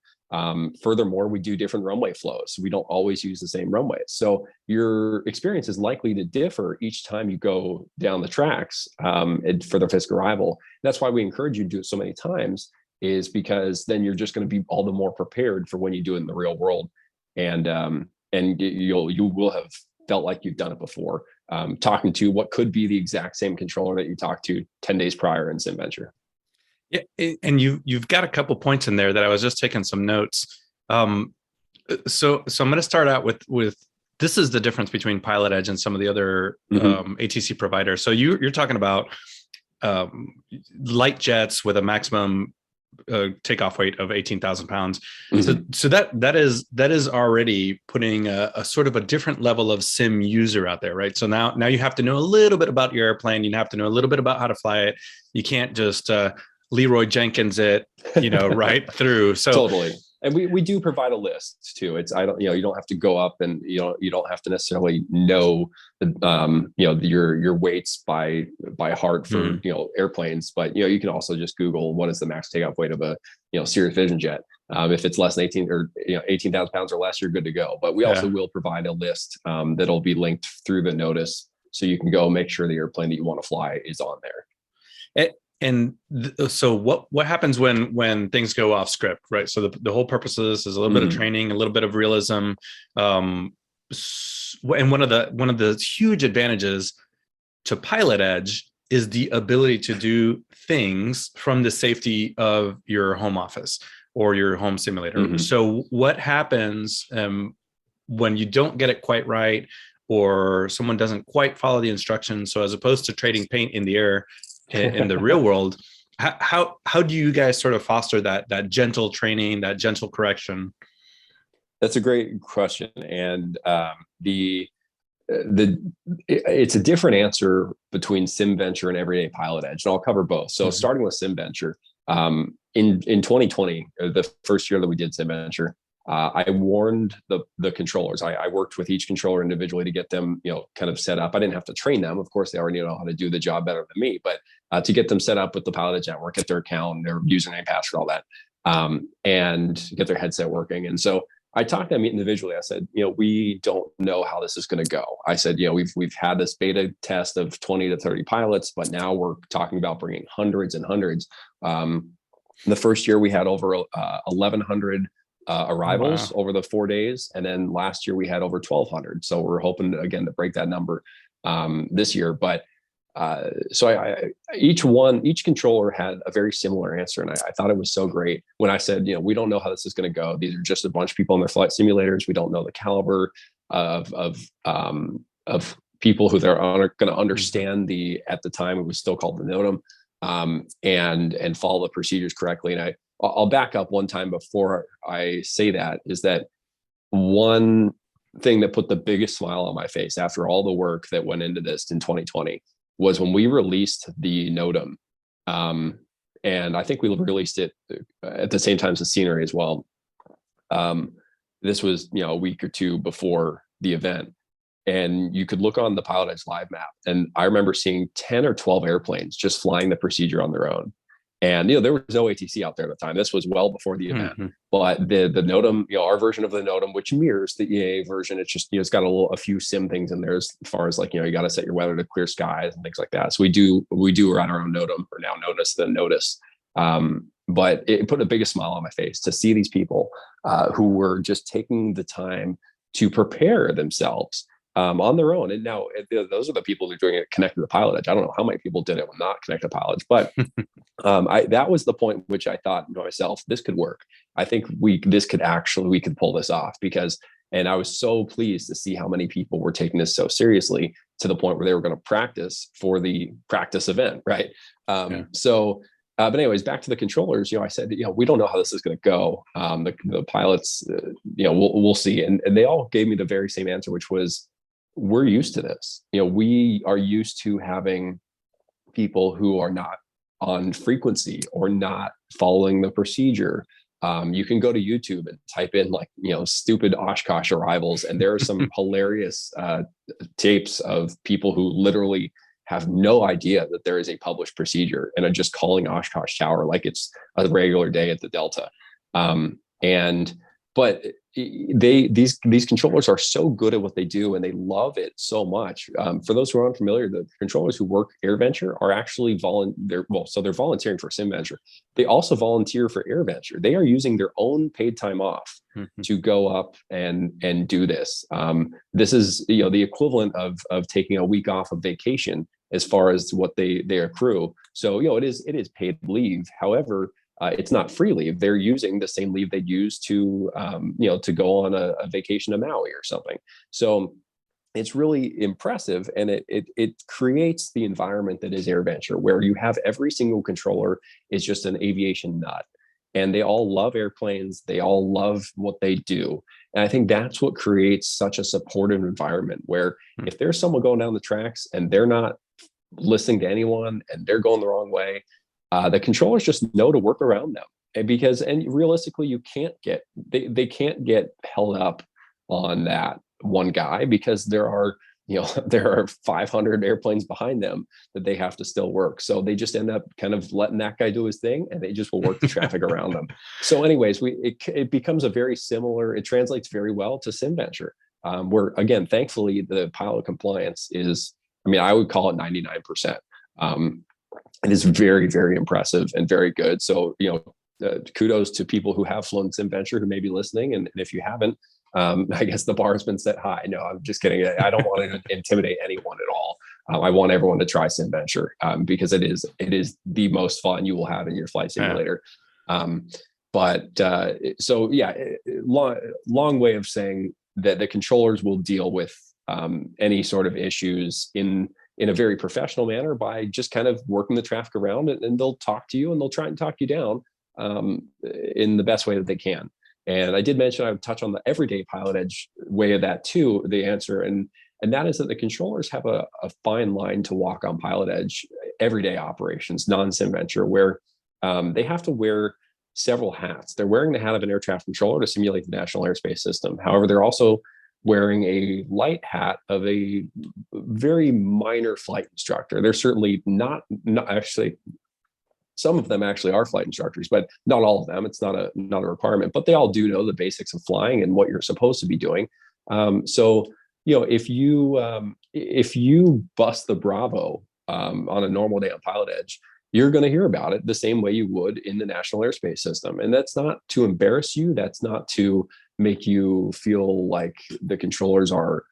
[SPEAKER 11] Furthermore, we do different runway flows, so we don't always use the same runways. So your experience is likely to differ each time you go down the tracks for the Fisk arrival. That's why we encourage you to do it so many times, is because then you're just going to be all the more prepared for when you do it in the real world, and you will have felt like you've done it before, talking to what could be the exact same controller that you talked to 10 days prior in SimVenture.
[SPEAKER 4] Yeah, and you've got a couple points in there that I was just taking some notes. So I'm going to start out with this is the difference between PilotEdge and some of the other ATC providers. So you're talking about light jets with a maximum takeoff weight of 18,000 pounds. So that is already putting a sort of a different level of sim user out there, right? So now you have to know a little bit about your airplane. You have to know a little bit about how to fly it. You can't just Leroy Jenkins it, right through. So
[SPEAKER 11] totally. And we do provide a list too. You don't have to go up, and you don't have to necessarily know your weights by heart for airplanes, but you can also just Google what is the max takeoff weight of a Cirrus Vision jet. If it's less than 18,000 pounds or less, you're good to go. But we also will provide a list that'll be linked through the notice, so you can go make sure the airplane that you want to fly is on there.
[SPEAKER 4] So what happens when things go off script, right? So the whole purpose of this is a little bit of training, a little bit of realism. And one of the huge advantages to PilotEdge is the ability to do things from the safety of your home office or your home simulator. So what happens when you don't get it quite right, or someone doesn't quite follow the instructions? So as opposed to trading paint in the air in the real world, how do you guys sort of foster that gentle training, that gentle correction?
[SPEAKER 11] That's a great question, and it's a different answer between SimVenture and everyday PilotEdge, and I'll cover both. So starting with SimVenture, in 2020, the first year that we did SimVenture, I warned the controllers. I worked with each controller individually to get them, kind of set up. I didn't have to train them. Of course, they already know how to do the job better than me, but to get them set up with the PilotEdge network, get their account, their username, password, all that, and get their headset working. And so I talked to them individually. I said, we don't know how this is going to go. I said, we've had this beta test of 20 to 30 pilots, but now we're talking about bringing hundreds and hundreds. The first year we had over 1,100 arrivals over the 4 days, and then last year we had over 1,200. So we're hoping again to break that number this year. But so each controller had a very similar answer, and I thought it was so great when I said, we don't know how this is going to go. These are just a bunch of people in their flight simulators. We don't know the caliber of people who they're going to understand at the time it was still called the NOTAM, and follow the procedures correctly. And I'll back up one time before I say that, is that one thing that put the biggest smile on my face after all the work that went into this in 2020 was when we released the NOTAM. And I think we released it at the same time as the scenery as well. This was, a week or two before the event. And you could look on the PilotEdge live map. And I remember seeing 10 or 12 airplanes just flying the procedure on their own. And, there was no ATC out there at the time. This was well before the event. But the NOTAM, our version of the NOTAM, which mirrors the EAA version, it's just, it's got a few sim things in there as far as you got to set your weather to clear skies and things like that. So we do run our own NOTAM, or now known as the Notice. But it put the biggest smile on my face to see these people who were just taking the time to prepare themselves on their own. And now those are the people who are doing it connected to PilotEdge. I don't know how many people did it when not connected to PilotEdge, but that was the point which I thought to myself, this could work. I think we could pull this off, and I was so pleased to see how many people were taking this so seriously, to the point where they were going to practice for the practice event. Right. So, but anyways, back to the controllers, I said, we don't know how this is going to go. The pilots, we'll see. And they all gave me the very same answer, which was, we're used to this. We are used to having people who are not on frequency or not following the procedure. You can go to YouTube and type in stupid Oshkosh arrivals, and there are some hilarious tapes of people who literally have no idea that there is a published procedure and are just calling Oshkosh Tower like it's a regular day at the Delta. But these controllers are so good at what they do, and they love it so much. For those who are unfamiliar, the controllers who work AirVenture are actually they're volunteering for SimVenture. They also volunteer for AirVenture. They are using their own paid time off to go up and do this. This is the equivalent of taking a week off of vacation as far as what they accrue. So it is paid leave. However, it's not free leave. They're using the same leave they'd use to go on a vacation to Maui or something. So it's really impressive, and it creates the environment that is AirVenture, where you have every single controller is just an aviation nut, and they all love airplanes. They all love what they do, and I think that's what creates such a supportive environment. Where if there's someone going down the tracks and they're not listening to anyone and they're going the wrong way, the controllers just know to work around them. And realistically, they can't get held up on that one guy, because there are 500 airplanes behind them that they have to still work. So they just end up kind of letting that guy do his thing, and they just will work the traffic around them. So anyways, it becomes it translates very well to SimVenture, where, again, thankfully the pilot compliance is, I would call it 99%. It is very, very impressive and very good. So, kudos to people who have flown SimVenture who may be listening. And if you haven't, I guess the bar has been set high. No, I'm just kidding. I don't want to intimidate anyone at all. I want everyone to try SimVenture, because it is the most fun you will have in your flight simulator. Long way of saying that the controllers will deal with any sort of issues in a very professional manner by just kind of working the traffic around, and they'll talk to you, and they'll try and talk you down in the best way that they can. And I did mention I would touch on the everyday PilotEdge way of that too, the answer. And that is that the controllers have a fine line to walk on PilotEdge everyday operations, non-SimVenture, where they have to wear several hats. They're wearing the hat of an air traffic controller to simulate the national airspace system. However, they're also wearing a light hat of a very minor flight instructor. They're certainly not actually, some of them actually are flight instructors, but not all of them. It's not a requirement, but they all do know the basics of flying and what you're supposed to be doing. If you bust the Bravo on a normal day on PilotEdge, you're going to hear about it the same way you would in the national airspace system. And that's not to embarrass you. That's not to make you feel like the controllers are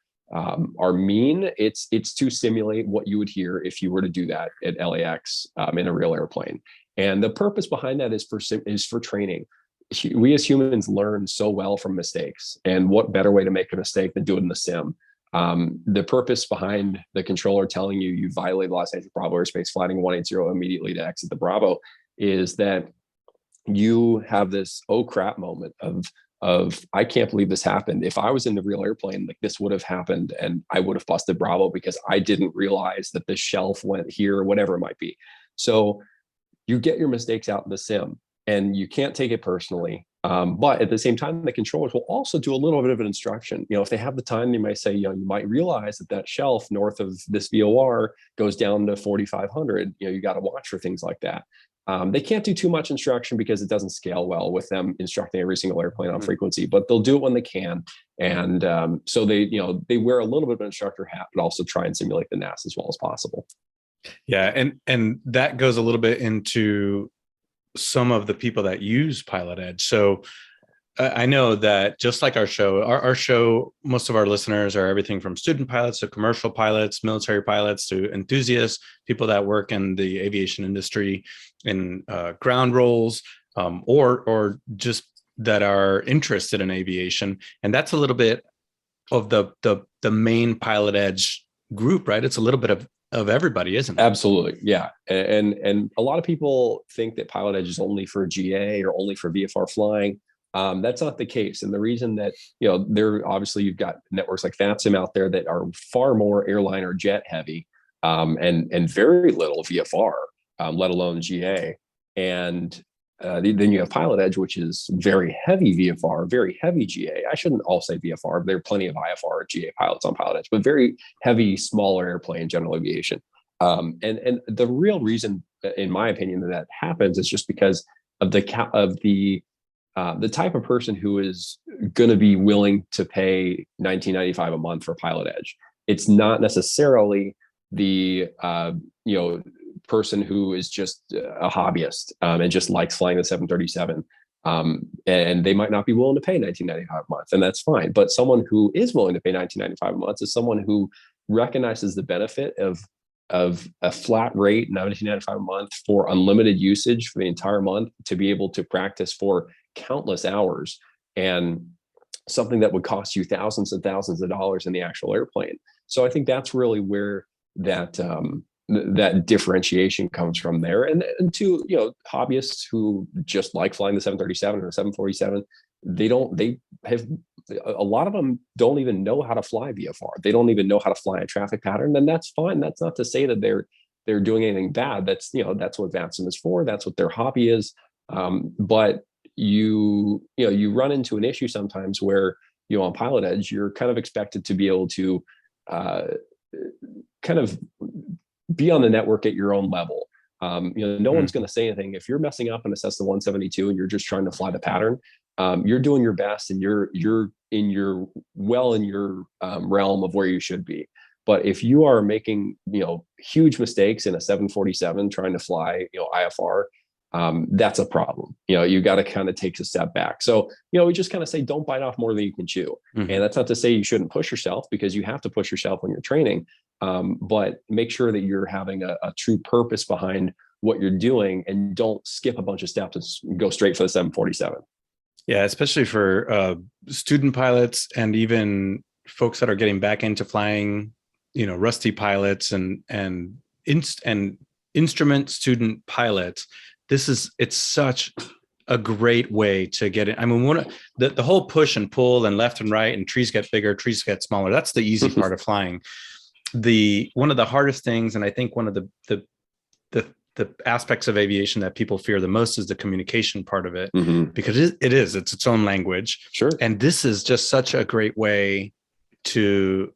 [SPEAKER 11] mean. It's to simulate what you would hear if you were to do that at LAX in a real airplane. And the purpose behind that is for training. We as humans learn so well from mistakes, and what better way to make a mistake than do it in the sim? The purpose behind the controller telling you violated Los Angeles Bravo airspace, flying 180 immediately to exit the Bravo, is that you have this oh crap moment of I can't believe this happened. If I was in the real airplane, like, this would have happened, and I would have busted Bravo because I didn't realize that the shelf went here, whatever it might be. So you get your mistakes out in the sim, and you can't take it personally. But at the same time, the controllers will also do a little bit of an instruction. If they have the time, they might say, you might realize that shelf north of this VOR goes down to 4,500. You got to watch for things like that. They can't do too much instruction because it doesn't scale well with them instructing every single airplane on frequency, but they'll do it when they can. And so they wear a little bit of an instructor hat, but also try and simulate the NAS as well as possible.
[SPEAKER 4] Yeah. And that goes a little bit into some of the people that use PilotEdge. So I know that just like our show, most of our listeners are everything from student pilots to commercial pilots, military pilots to enthusiasts, people that work in the aviation industry in ground roles, or just that are interested in aviation. And that's a little bit of the main PilotEdge group, right? It's a little bit of everybody, isn't it?
[SPEAKER 11] Absolutely. Yeah. And a lot of people think that PilotEdge is only for GA or only for VFR flying. That's not the case. And the reason that, there obviously you've got networks like FATSIM out there that are far more airline or jet heavy, and very little VFR, let alone GA. And then you have PilotEdge, which is very heavy VFR, very heavy GA. I shouldn't all say VFR. There are plenty of IFR or GA pilots on PilotEdge, but very heavy, smaller airplane, general aviation. And the real reason, in my opinion, that happens is just because of the type of person who is going to be willing to pay $19.95 a month for PilotEdge. It's not necessarily the person who is just a hobbyist and just likes flying the 737. And they might not be willing to pay $19.95 a month, and that's fine. But someone who is willing to pay $19.95 a month is someone who recognizes the benefit of a flat rate, $19.95 a month, for unlimited usage for the entire month, to be able to practice for countless hours, and something that would cost you thousands and thousands of dollars in the actual airplane. So I think that's really where that differentiation comes from there. And to, hobbyists who just like flying the 737 or 747, a lot of them don't even know how to fly VFR. They don't even know how to fly a traffic pattern. Then that's fine. That's not to say that they're doing anything bad. That's what VATSIM is for. That's what their hobby is. But you run into an issue sometimes where, on PilotEdge, you're kind of expected to be able to kind of be on the network at your own level. No one's going to say anything if you're messing up in a Cessna 172 and you're just trying to fly the pattern. You're doing your best, and you're in your realm of where you should be. But if you are making huge mistakes in a 747 trying to fly IFR, that's a problem. You got to kind of take a step back. So we just kind of say, don't bite off more than you can chew. And that's not to say you shouldn't push yourself, because you have to push yourself when you're training. But make sure that you're having a true purpose behind what you're doing, and don't skip a bunch of steps and go straight for the 747.
[SPEAKER 4] Yeah, especially for student pilots, and even folks that are getting back into flying, rusty pilots and instrument student pilots. It's such a great way to get it. I mean, the whole push and pull and left and right, and trees get bigger, trees get smaller. That's the easy part of flying. One of the hardest things, and I think one of the aspects of aviation that people fear the most, is the communication part of it, because it's its own language.
[SPEAKER 11] Sure. And
[SPEAKER 4] this is just such a great way to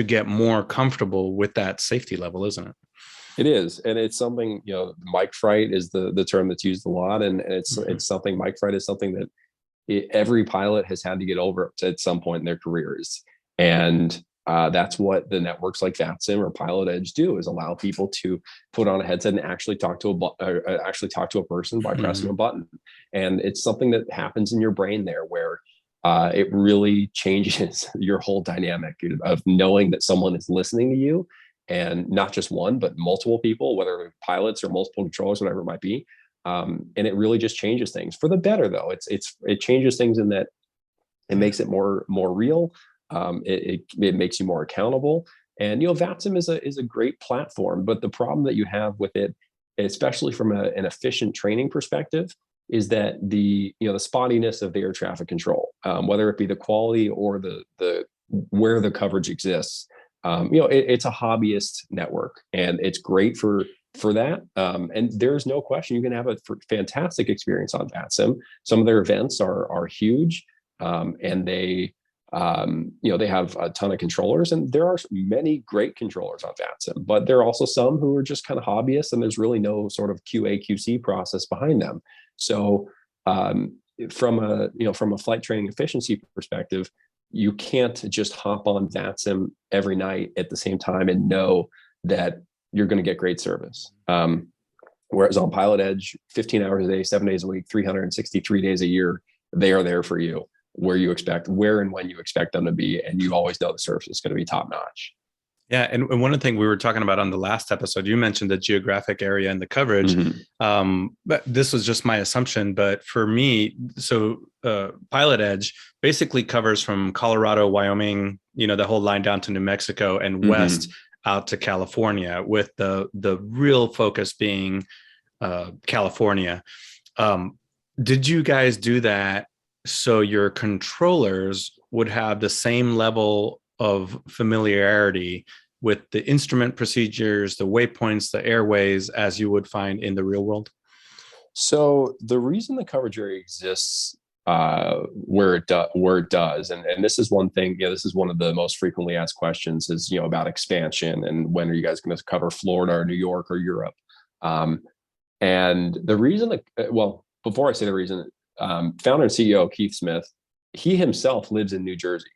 [SPEAKER 4] get more comfortable with that safety level, isn't it?
[SPEAKER 11] It is. And it's something, mic fright is the term that's used a lot. And it's something, mic fright is something that every pilot has had to get over at some point in their careers. And that's what the networks like VATSIM or PilotEdge do, is allow people to put on a headset and actually talk to a person by pressing a button. And it's something that happens in your brain there, where it really changes your whole dynamic of knowing that someone is listening to you, and not just one, but multiple people, whether pilots or multiple controllers, whatever it might be. And it really just changes things for the better, though. It changes things in that it makes it more real. It makes you more accountable. And VATSIM is a great platform, but the problem that you have with it, especially from an efficient training perspective, is that the spottiness of the air traffic control, whether it be the quality or the where the coverage exists. It's a hobbyist network, and it's great for that. And there's no question you can have a fantastic experience on VATSIM. Some of their events are huge, and they have a ton of controllers, and there are many great controllers on VATSIM, but there are also some who are just kind of hobbyists, and there's really no sort of QA/QC process behind them. So from a flight training efficiency perspective, you can't just hop on VATSIM every night at the same time and know that you're going to get great service. Whereas on PilotEdge, 15 hours a day, 7 days a week, 363 days a year, they are there for you where and when you expect them to be. And you always know the service is going to be top notch.
[SPEAKER 4] Yeah. And one of the things we were talking about on the last episode, you mentioned the geographic area and the coverage. But this was just my assumption. But for me, PilotEdge basically covers from Colorado, Wyoming, the whole line down to New Mexico, and west out to California, with the real focus being California. Did you guys do that so your controllers would have the same level of familiarity with the instrument procedures, the waypoints, the airways, as you would find in the real world?
[SPEAKER 11] So the reason the coverage area exists where it does. And this is one thing, this is one of the most frequently asked questions is, about expansion and when are you guys going to cover Florida or New York or Europe? And the reason, well, before I say the reason, founder and CEO Keith Smith, he himself lives in New Jersey.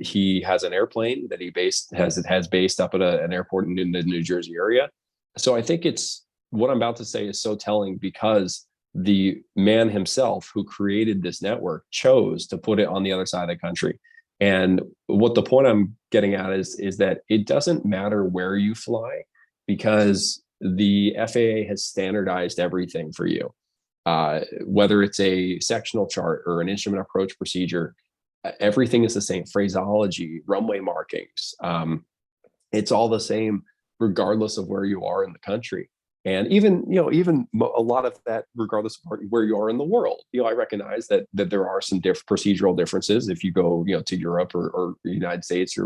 [SPEAKER 11] He has an airplane that he has based up at an airport in the New Jersey area. So I think what I'm about to say is so telling because the man himself who created this network chose to put it on the other side of the country. And what the point I'm getting at is that it doesn't matter where you fly because the FAA has standardized everything for you. Whether it's a sectional chart or an instrument approach procedure, everything is the same. Phraseology, runway markings, it's all the same regardless of where you are in the country. And even a lot of that, regardless of where you are in the world, I recognize that there are some procedural differences if you go, to Europe or the United States,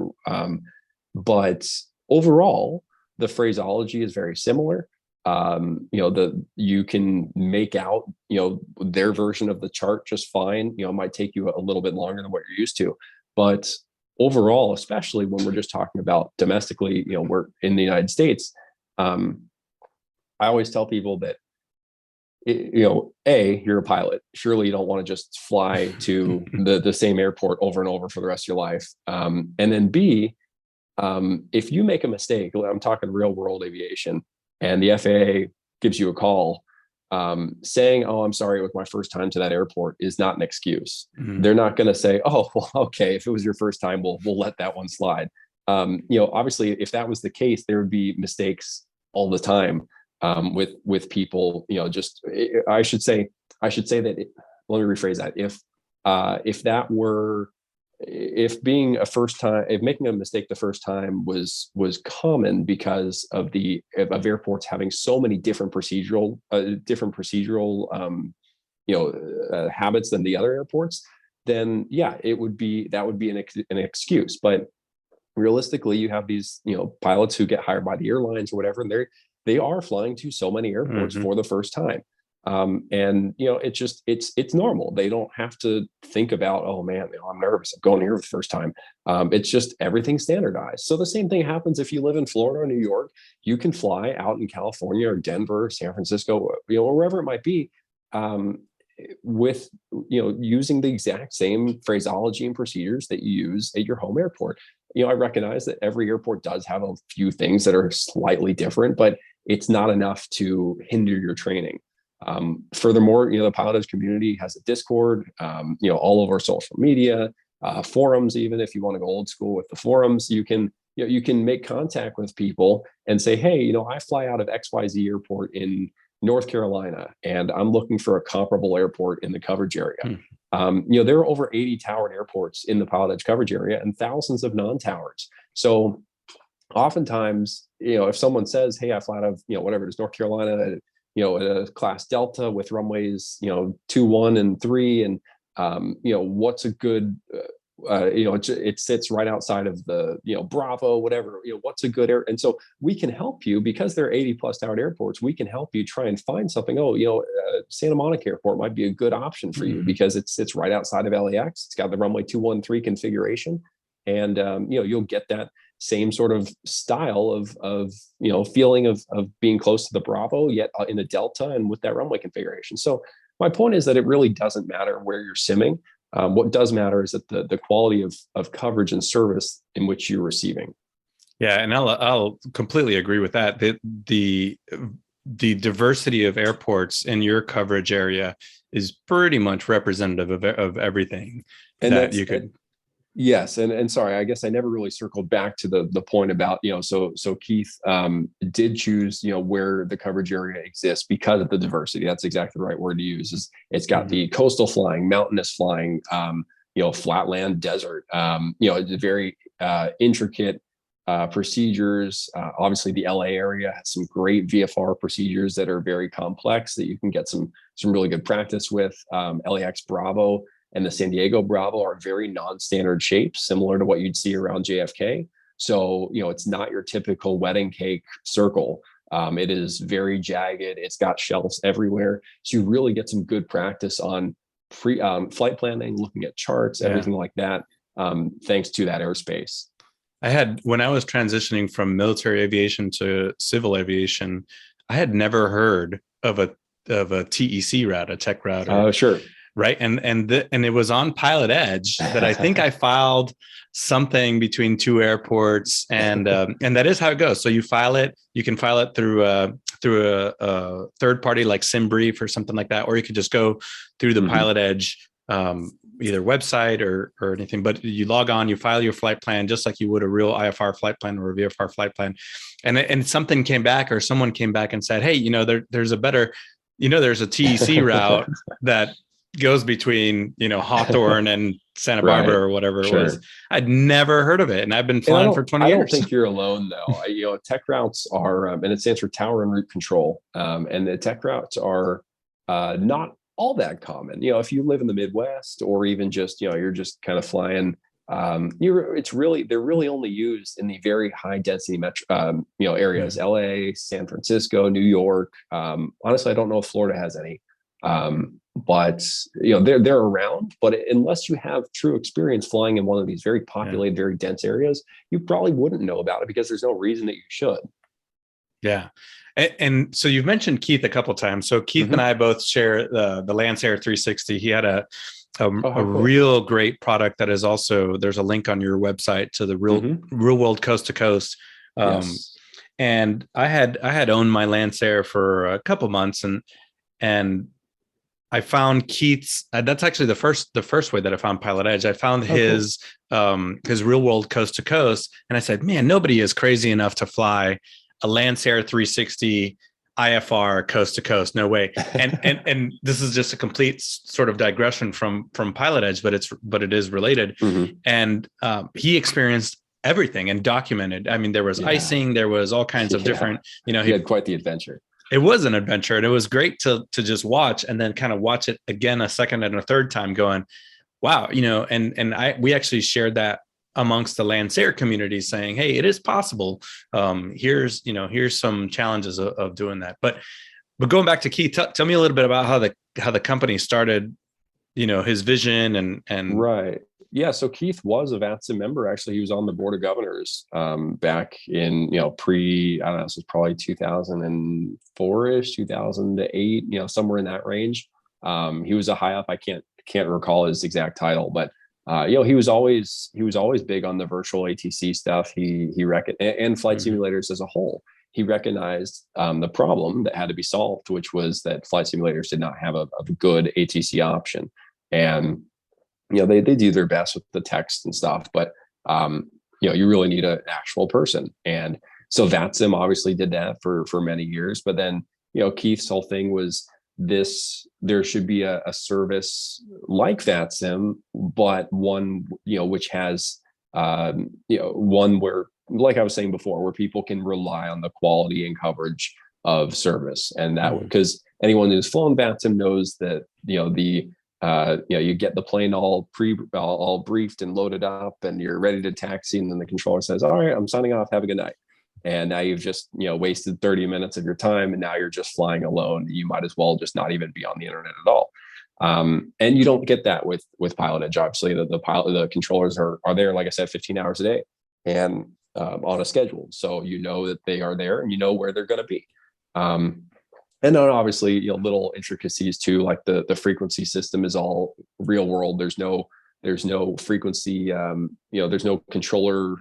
[SPEAKER 11] but overall, the phraseology is very similar. You can make out, their version of the chart just fine. It might take you a little bit longer than what you're used to, but overall, especially when we're just talking about domestically, we're in the United States. I always tell people that, you're a pilot. Surely you don't want to just fly to the same airport over and over for the rest of your life. And then B, if you make a mistake, I'm talking real world aviation, and the FAA gives you a call, saying, "Oh, I'm sorry, it was my first time to that airport," is not an excuse. Mm-hmm. They're not going to say, "Oh, well, okay, if it was your first time, we'll let that one slide." Obviously, if that was the case, there would be mistakes all the time with people. I should say that. Let me rephrase that. If being a first time, if making a mistake the first time was common because of airports having so many different procedural habits than the other airports, then that would be an excuse. But realistically, you have these pilots who get hired by the airlines or whatever, and they are flying to so many airports for the first time. It's normal. They don't have to think about, oh man, I'm nervous, I'm going here for the first time. It's just everything's standardized. So the same thing happens if you live in Florida or New York. You can fly out in California or Denver, San Francisco, or wherever it might be, with using the exact same phraseology and procedures that you use at your home airport. I recognize that every airport does have a few things that are slightly different, but it's not enough to hinder your training. Furthermore, the PilotEdge community has a Discord, all over social media, forums. Even if you want to go old school with the forums, you can make contact with people and say, hey, I fly out of XYZ airport in North Carolina, and I'm looking for a comparable airport in the coverage area. There are over 80 towered airports in the PilotEdge coverage area and thousands of non-towers. So oftentimes, if someone says, hey, I fly out of, whatever it is, North Carolina, a class Delta with runways, 2, 1, and 3, and what's a good, it sits right outside of the, Bravo, whatever, what's a good air. And so we can help you because there are 80 plus towered airports. We can help you try and find something. Santa Monica Airport might be a good option for you because it's right outside of LAX. It's got the runway 213 configuration, and you'll get that same sort of style of feeling of being close to the Bravo, yet in a Delta and with that runway configuration. So my point is that it really doesn't matter where you're simming. What does matter is that the quality of coverage and service in which you're receiving.
[SPEAKER 12] Yeah, and I'll completely agree with that. The diversity of airports in your coverage area is pretty much representative of everything
[SPEAKER 11] and
[SPEAKER 12] that you could.
[SPEAKER 11] Yes, and sorry, I guess I never really circled back to the point about so Keith did choose where the coverage area exists because of the diversity. That's exactly the right word to use. It's got the coastal flying, mountainous flying, flatland, desert. It's very intricate procedures. Obviously, the LA area has some great VFR procedures that are very complex that you can get some really good practice with. LAX Bravo and the San Diego Bravo are very non-standard shapes, similar to what you'd see around JFK. So, it's not your typical wedding cake circle. It is very jagged. It's got shelves everywhere. So you really get some good practice on flight planning, looking at charts, everything like that, thanks to that airspace.
[SPEAKER 12] When I was transitioning from military aviation to civil aviation, I had never heard of a TEC route, a tech route.
[SPEAKER 11] Oh, sure.
[SPEAKER 12] Right. And it was on PilotEdge that I think I filed something between two airports, and that is how it goes. So you can file it through a third party like SimBrief or something like that, or you could just go through the PilotEdge either website or anything. But you log on, you file your flight plan just like you would a real IFR flight plan or a VFR flight plan, and something came back, or someone came back and said, hey, there's a better, there's a TEC route that goes between Hawthorne and Santa Barbara or whatever it was. I'd never heard of it, and I've been flying for 20 years.
[SPEAKER 11] I don't think you're alone though. Tech routes are, and it stands for Tower and Route Control, and the tech routes are not all that common. If you live in the Midwest, or even just you're just kind of flying, they're really only used in the very high density metro areas, LA, San Francisco, New York. Honestly, I don't know if Florida has any. But they're around, but unless you have true experience flying in one of these very populated, very dense areas, you probably wouldn't know about it, because there's no reason that you should.
[SPEAKER 12] Yeah. And so you've mentioned Keith a couple of times. So Keith and I both share the Lancair 360. He had a real great product that is also, there's a link on your website to the real world coast to coast. And I had owned my Lancair for a couple months, and I found Keith's. That's actually the first way that I found PilotEdge. I found his real world coast to coast, and I said, "Man, nobody is crazy enough to fly a Lancair 360 IFR coast to coast. No way." And this is just a complete sort of digression from PilotEdge, but it is related. And he experienced everything and documented. I mean, there was icing, there was all kinds of different. He
[SPEAKER 11] had quite the adventure.
[SPEAKER 12] It was an adventure, and it was great to just watch, and then kind of watch it again a second and a third time, going, wow, we actually shared that amongst the Lancair community, saying, hey, it is possible. Here's some challenges of doing that. But going back to Keith, tell me a little bit about how the company started, his vision and
[SPEAKER 11] right. Yeah, so Keith was a VATSIM member. Actually, he was on the board of governors back in, I don't know, this was probably 2004-ish, 2008, somewhere in that range. He was a high up. I can't recall his exact title, but he was always big on the virtual ATC stuff. He and flight simulators as a whole. He recognized the problem that had to be solved, which was that flight simulators did not have a good ATC option. And they do their best with the text and stuff, but you really need an actual person. And so VATSIM obviously did that for many years. But then Keith's whole thing was there should be a service like VATSIM, but one which has one where, like I was saying before, where people can rely on the quality and coverage of service. And that because anyone who's flown VATSIM knows that you get the plane all briefed and loaded up, and you're ready to taxi, and then the controller says, all right, I'm signing off, have a good night. And now you've just wasted 30 minutes of your time, and now you're just flying alone. You might as well just not even be on the internet at all. And you don't get that with PilotEdge. Obviously, the controllers are there, like I said, 15 hours a day, and on a schedule, so that they are there, and where they're going to be. And then obviously, little intricacies too, like the frequency system is all real world. There's no frequency, there's no controller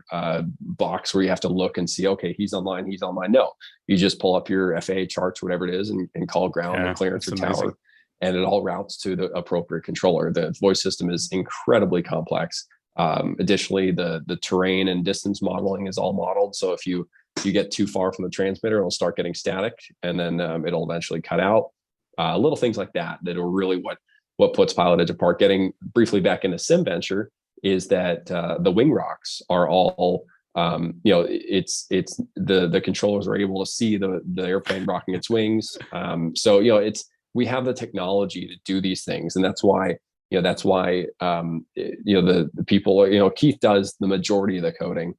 [SPEAKER 11] box where you have to look and see, okay, he's online. No, you just pull up your FAA charts, whatever it is, and call ground and clearance or tower, and it all routes to the appropriate controller. The voice system is incredibly complex. Additionally, the terrain and distance modeling is all modeled. So if you get too far from the transmitter, it'll start getting static, and then it'll eventually cut out. Little things like that are really what puts PilotEdge apart. Getting briefly back into SimVenture is that the wing rocks are all, it's the controllers are able to see the airplane rocking its wings. So we have the technology to do these things, and that's why the people, Keith does the majority of the coding.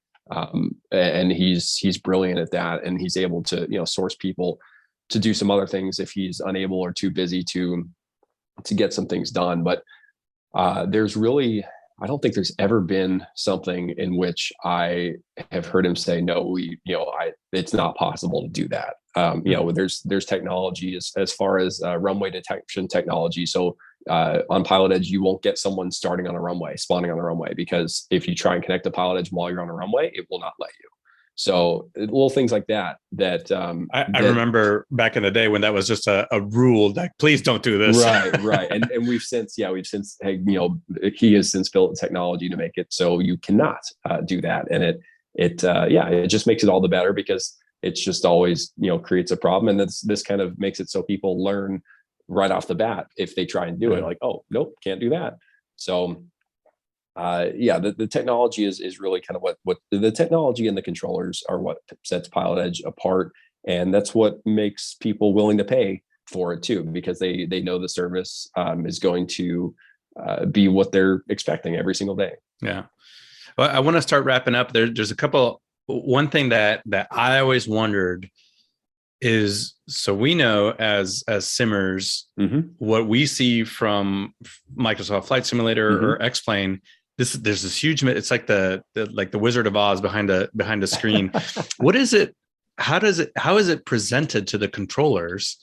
[SPEAKER 11] And he's brilliant at that, and he's able to source people to do some other things if he's unable or too busy to get some things done. But there's really, I don't think there's ever been something in which I have heard him say, no, it's not possible to do that. There's technology as far as runway detection technology. So on PilotEdge, you won't get someone spawning on a runway, because if you try and connect to PilotEdge while you're on a runway, it will not let you. So little things like that. I
[SPEAKER 9] remember back in the day when that was just a rule, like, please don't do this.
[SPEAKER 11] Right. And we've since, he has since built the technology to make it so you cannot do that. And it just makes it all the better, because it's just always, creates a problem. And this kind of makes it so people learn right off the bat if they try and do it, like, oh, nope, can't do that. So the technology is really kind of what the technology and the controllers are what sets PilotEdge apart. And that's what makes people willing to pay for it too, because they know the service is going to be what they're expecting every single day.
[SPEAKER 12] Yeah. Well, I want to start wrapping up. There's a couple. One thing that I always wondered is, so we know as simmers, what we see from Microsoft Flight Simulator or X-Plane, there's this huge, it's like the Wizard of Oz behind a screen. What is it? How is it presented to the controllers?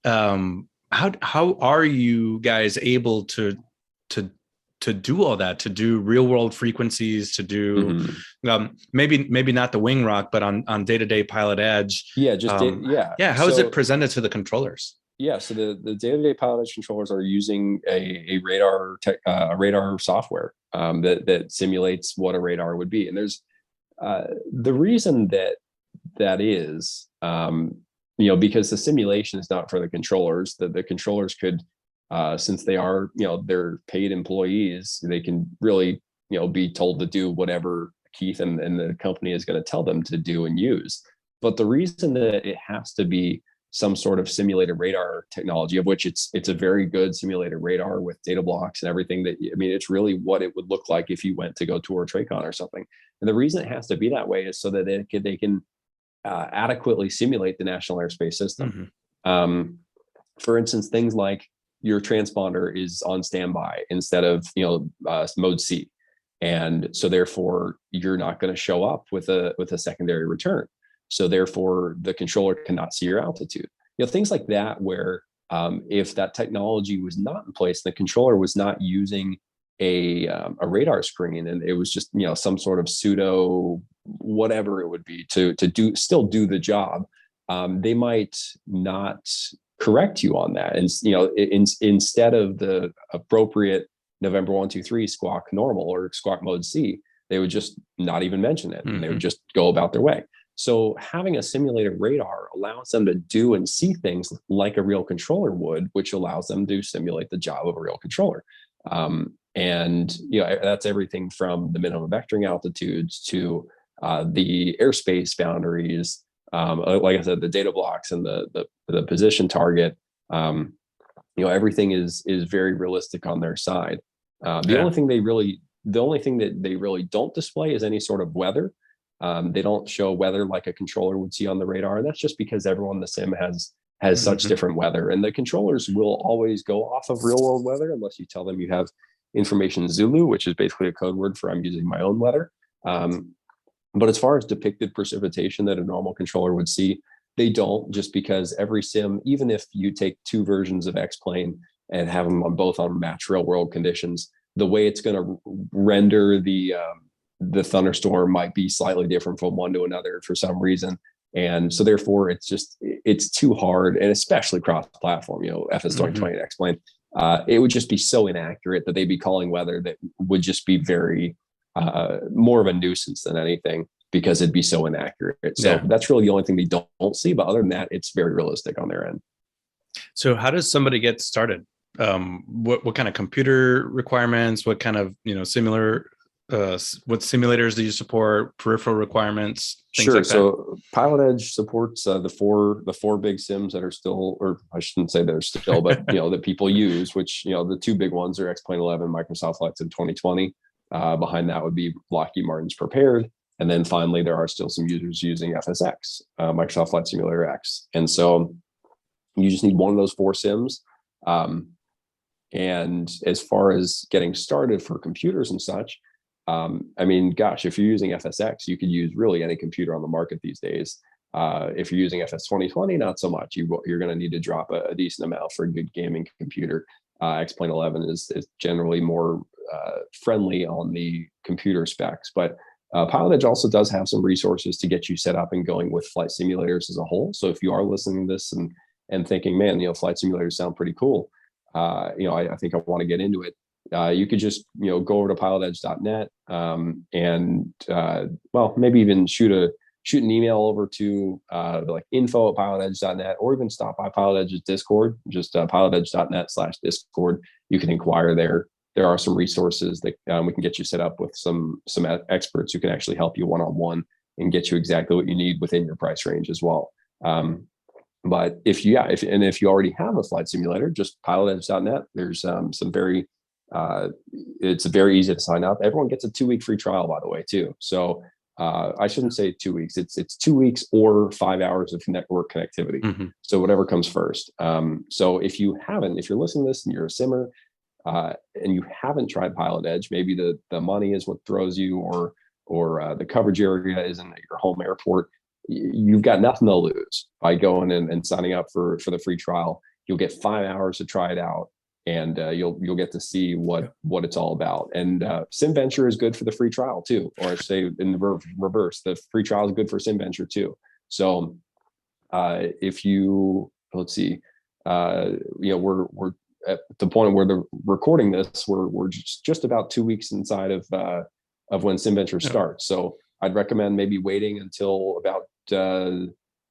[SPEAKER 12] How are you guys able to do all that, to do real world frequencies, to do maybe not the wing rock, but on day-to-day PilotEdge? How is it presented to the controllers?
[SPEAKER 11] Yeah, so the day-to-day PilotEdge controllers are using a radar software that simulates what a radar would be. And there's the reason that is because the simulation is not for the controllers. The controllers could, since they are they're paid employees, they can really be told to do whatever Keith and the company is going to tell them to do and use. But the reason that it has to be some sort of simulated radar technology, of which it's a very good simulated radar with data blocks and everything, it's really what it would look like if you went to go tour a TRACON or something. And the reason it has to be that way is so that they can adequately simulate the national airspace system. For instance, things like your transponder is on standby instead of mode C, and so therefore you're not going to show up with a secondary return. So therefore the controller cannot see your altitude. Things like that, where if that technology was not in place, the controller was not using a radar screen, and it was just some sort of pseudo whatever it would be to still do the job, they might not correct you on that. And instead of the appropriate November 123 squawk normal or squawk mode C, they would just not even mention it, and they would just go about their way. So having a simulated radar allows them to do and see things like a real controller would, which allows them to simulate the job of a real controller. And that's everything from the minimum vectoring altitudes to the airspace boundaries, like I said, the data blocks and the position target. Everything is very realistic on their side. The only thing that they really don't display is any sort of weather. They don't show weather like a controller would see on the radar, and that's just because everyone in the sim has such different weather, and the controllers will always go off of real world weather unless you tell them you have information Zulu, which is basically a code word for I'm using my own weather. But as far as depicted precipitation that a normal controller would see, they don't, just because every sim, even if you take two versions of X-Plane and have them both on match real world conditions, the way it's going to render the thunderstorm might be slightly different from one to another for some reason. And so therefore it's too hard, and especially cross-platform, FS 2020 and X-Plane, it would just be so inaccurate that they'd be calling weather that would just be very more of a nuisance than anything, because it'd be so inaccurate. So that's really the only thing they don't see. But other than that, it's very realistic on their end.
[SPEAKER 12] So how does somebody get started? What kind of computer requirements? What kind of similar? What simulators do you support? Peripheral requirements? Things like that?
[SPEAKER 11] So PilotEdge supports the four big sims that are still, or I shouldn't say they're still, but that people use. Which the two big ones are X-Plane 11, Microsoft Flight Sim 2020. Behind that would be Lockheed Martin's Prepared. And then finally, there are still some users using FSX, Microsoft Flight Simulator X. And so you just need one of those four sims. And as far as getting started for computers and such, I mean, gosh, if you're using FSX, you could use really any computer on the market these days. If you're using FS 2020, not so much. You're going to need to drop a decent amount for a good gaming computer. X-Plane 11 is generally more friendly on the computer specs, but PilotEdge also does have some resources to get you set up and going with flight simulators as a whole. So if you are listening to this and thinking, man, flight simulators sound pretty cool, I think I want to get into it. You could just go over to pilotedge.net and maybe even shoot an email over to like info@pilotedge.net, or even stop by PilotEdge's Discord, just pilotedge.net/Discord. You can inquire there. There are some resources that we can get you set up with some experts who can actually help you one-on-one and get you exactly what you need within your price range as well. But if you already have a flight simulator, just pilotedge.net. There's some very it's very easy to sign up. Everyone gets a 2-week free trial, by the way, too. So I shouldn't say 2 weeks. It's 2 weeks or 5 hours of network connectivity. Mm-hmm. So whatever comes first. So if you're listening to this and you're a simmer and you haven't tried PilotEdge, maybe the money is what throws you, or the coverage area isn't at your home airport, you've got nothing to lose by going and signing up for the free trial. You'll get 5 hours to try it out, and you'll get to see what it's all about. And SimVenture is good for the free trial too, or I say in the reverse, the free trial is good for SimVenture too. So if you, let's see, we're at the point where they're recording this, we're just about 2 weeks inside of when SimVenture starts. So I'd recommend maybe waiting until about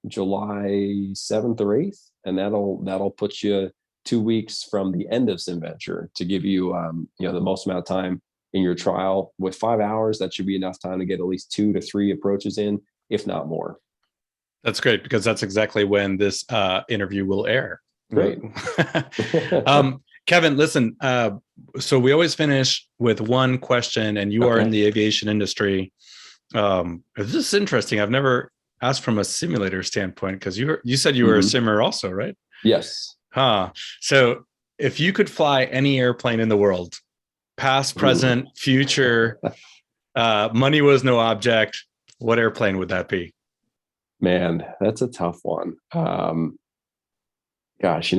[SPEAKER 11] July 7th or 8th, and that'll put you 2 weeks from the end of SimVenture to give you the most amount of time in your trial. With 5 hours, that should be enough time to get at least 2 to 3 approaches in, if not more.
[SPEAKER 12] That's great, because that's exactly when this interview will air.
[SPEAKER 11] Great.
[SPEAKER 12] Kevin, listen, so we always finish with one question, and you are in the aviation industry. This is interesting. I've never asked from a simulator standpoint, because you said you were a simmer also, right?
[SPEAKER 11] Yes.
[SPEAKER 12] So if you could fly any airplane in the world, past, present, future, money was no object, what airplane would that be?
[SPEAKER 11] Man, that's a tough one. Gosh,